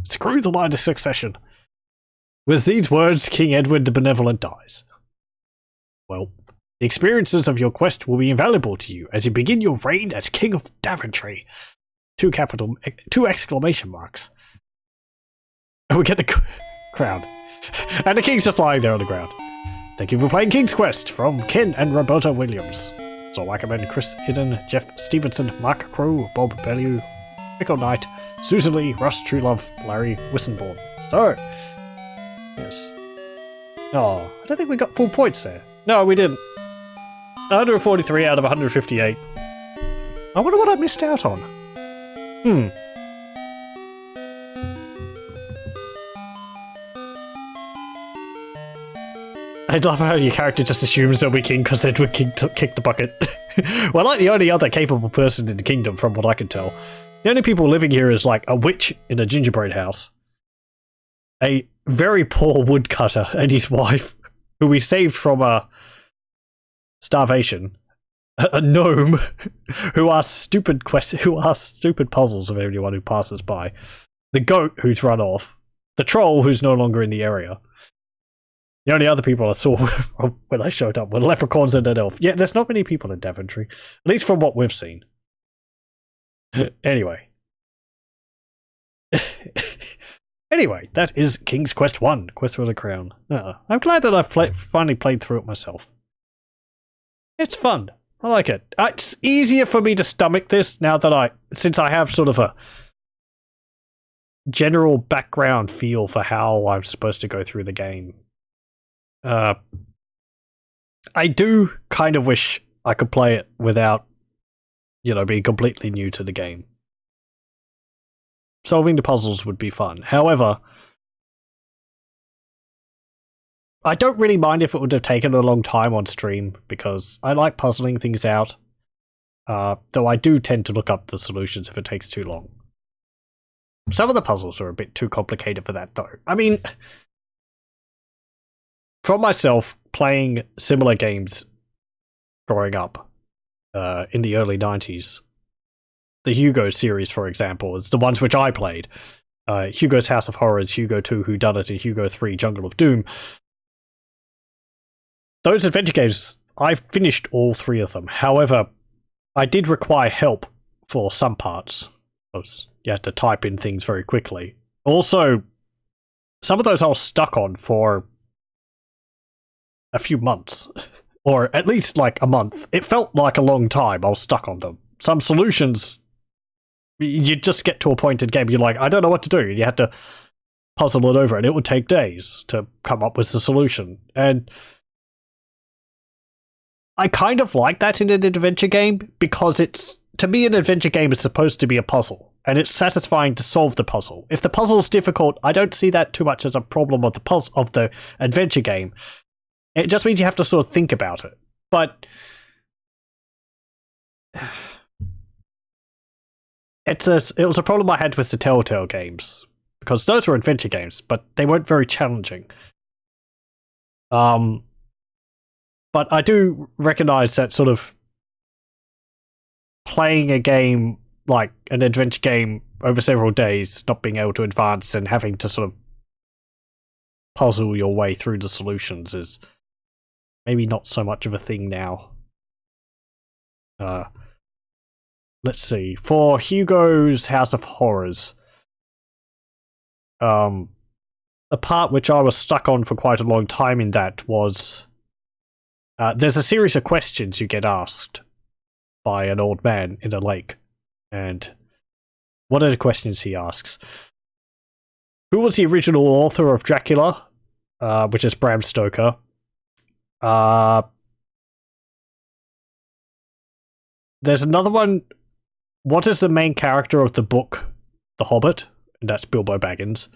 Screw the line of succession. With these words, King Edward the Benevolent dies. Well, the experiences of your quest will be invaluable to you as you begin your reign as King of Daventry. 2 exclamation marks. And we get the crown. And the king's just lying there on the ground. Thank you for playing King's Quest from Ken and Roberta Williams. So Wackerman, Chris Hidden, Jeff Stevenson, Mark Crow, Bob Bellew, Michael Knight, Susan Lee, Russ Truelove, Larry Wissenborn. So, yes. Oh, I don't think we got full points there. No, we didn't. 143 out of 158. I wonder what I missed out on. I love how your character just assumes they'll be king because Edward King kicked the bucket. Well, like the only other capable person in the kingdom, from what I can tell. The only people living here is like a witch in a gingerbread house, a very poor woodcutter and his wife, who we saved from starvation, a gnome who asks stupid puzzles of everyone who passes by, the goat who's run off, the troll who's no longer in the area. The only other people I saw when I showed up were leprechauns and an elf. Yeah, there's not many people in Daventry, at least from what we've seen. Anyway. Anyway, that is King's Quest 1, Quest for the Crown. I'm glad that I've finally played through it myself. It's fun. I like it. It's easier for me to stomach this now that since I have sort of a general background feel for how I'm supposed to go through the game. I do kind of wish I could play it without, being completely new to the game. Solving the puzzles would be fun. However, I don't really mind if it would have taken a long time on stream, because I like puzzling things out. Though I do tend to look up the solutions if it takes too long. Some of the puzzles are a bit too complicated for that, though. I mean, from myself, playing similar games growing up in the early 90s, the Hugo series, for example, is the ones which I played. Hugo's House of Horrors, Hugo 2 Whodunit, and Hugo 3 Jungle of Doom. Those adventure games, I've finished all three of them. However, I did require help for some parts, because you had to type in things very quickly. Also, some of those I was stuck on for a few months, or at least like a month. It felt like a long time I was stuck on them. Some solutions, you just get to a point in the game, you're like, I don't know what to do. You had to puzzle it over, and it would take days to come up with the solution. And I kind of like that in an adventure game, because to me, an adventure game is supposed to be a puzzle, and it's satisfying to solve the puzzle. If the puzzle's difficult, I don't see that too much as a problem of the adventure game. It just means you have to sort of think about it. But it was a problem I had with the Telltale games, because those were adventure games, but they weren't very challenging. But I do recognize that sort of playing a game, like an adventure game, over several days, not being able to advance and having to sort of puzzle your way through the solutions is maybe not so much of a thing now. Let's see. For Hugo's House of Horrors, the part which I was stuck on for quite a long time in that was... there's a series of questions you get asked by an old man in a lake. And what are the questions he asks? Who was the original author of Dracula? Which is Bram Stoker. There's another one. What is the main character of the book The Hobbit? And that's Bilbo Baggins.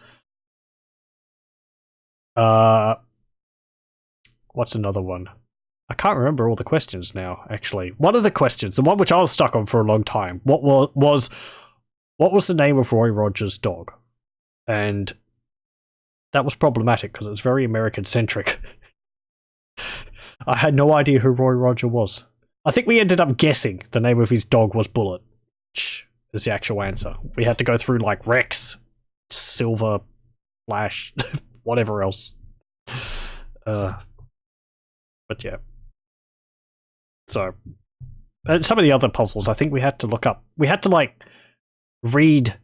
What's another one? I can't remember all the questions now, actually. One of the questions, the one which I was stuck on for a long time, what was the name of Roy Rogers' dog? And that was problematic, because it was very American-centric. I had no idea who Roy Rogers was. I think we ended up guessing the name of his dog was Bullet, which is the actual answer. We had to go through, like, Rex, Silver, Flash, whatever else. But yeah. So, and some of the other puzzles, I think we had to look up. We had to, like, read.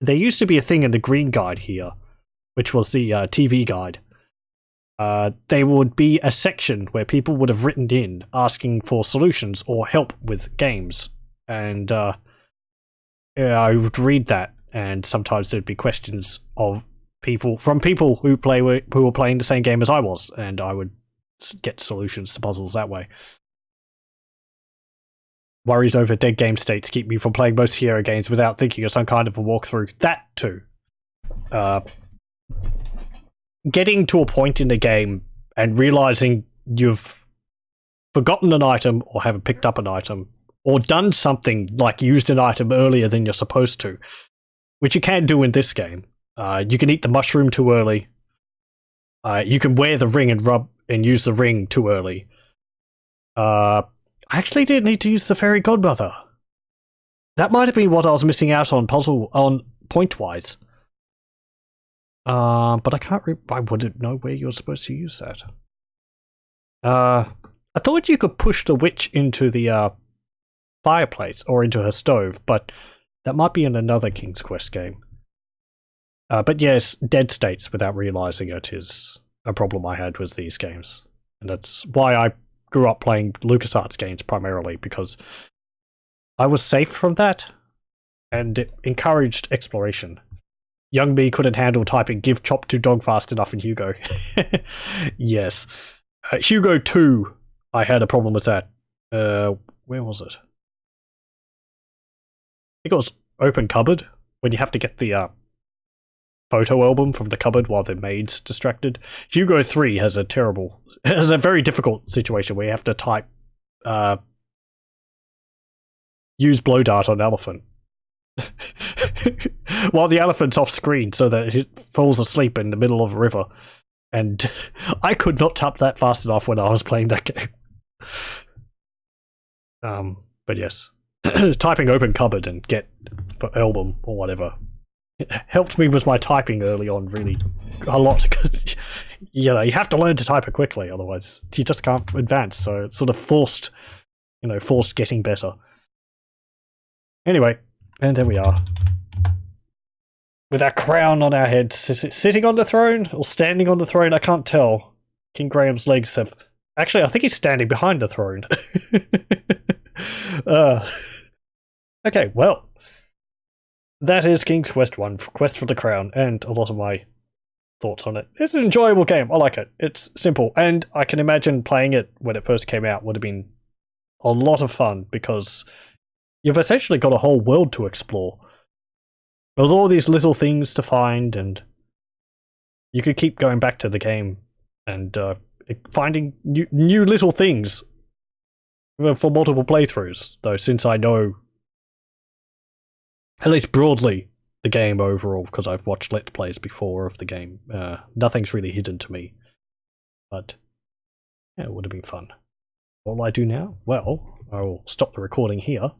There used to be a thing in the Green Guide here, which was the TV guide. There would be a section where people would have written in asking for solutions or help with games. And I would read that, and sometimes there'd be questions of people who were playing the same game as I was, and I would get solutions to puzzles that way. Worries over dead game states keep me from playing most Sierra games without thinking of some kind of a walkthrough. That too. Getting to a point in the game and realizing you've forgotten an item or haven't picked up an item or done something like used an item earlier than you're supposed to, which you can do in this game. You can eat the mushroom too early. You can wear the ring and use the ring too early. I actually didn't need to use the fairy godmother. That might have been what I was missing out on point-wise. But I wouldn't know where you're supposed to use that. I thought you could push the witch into the fireplace or into her stove, but that might be in another King's Quest game. But yes, dead states without realizing it is a problem I had with these games. And that's why I grew up playing LucasArts games primarily, because I was safe from that, and it encouraged exploration. young me couldn't handle typing give chop to dog fast enough in Hugo. Yes. Hugo 2, I had a problem with that. Where was it? I think it was open cupboard, when you have to get the photo album from the cupboard while the maid's distracted. Hugo 3 has a very difficult situation where you have to type use blow dart on elephant. While the elephant's off screen so that it falls asleep in the middle of a river. And I could not tap that fast enough when I was playing that game. But yes. Typing open cupboard and get for album or whatever. It helped me with my typing early on really a lot, because you know, you have to learn to type it quickly, otherwise you just can't advance, so it's sort of forced getting better. Anyway, and there we are. With our crown on our heads, sitting on the throne or standing on the throne, I can't tell. King Graham's legs have... Actually, I think he's standing behind the throne. Okay, well. That is King's Quest 1, Quest for the Crown, and a lot of my thoughts on it. It's an enjoyable game, I like it. It's simple, and I can imagine playing it when it first came out would have been a lot of fun, because you've essentially got a whole world to explore. There's all these little things to find, and you could keep going back to the game and finding new little things for multiple playthroughs, though, since I know, at least broadly, the game overall, because I've watched Let's Plays before of the game. Nothing's really hidden to me. But, yeah, it would have been fun. What will I do now? Well, I will stop the recording here.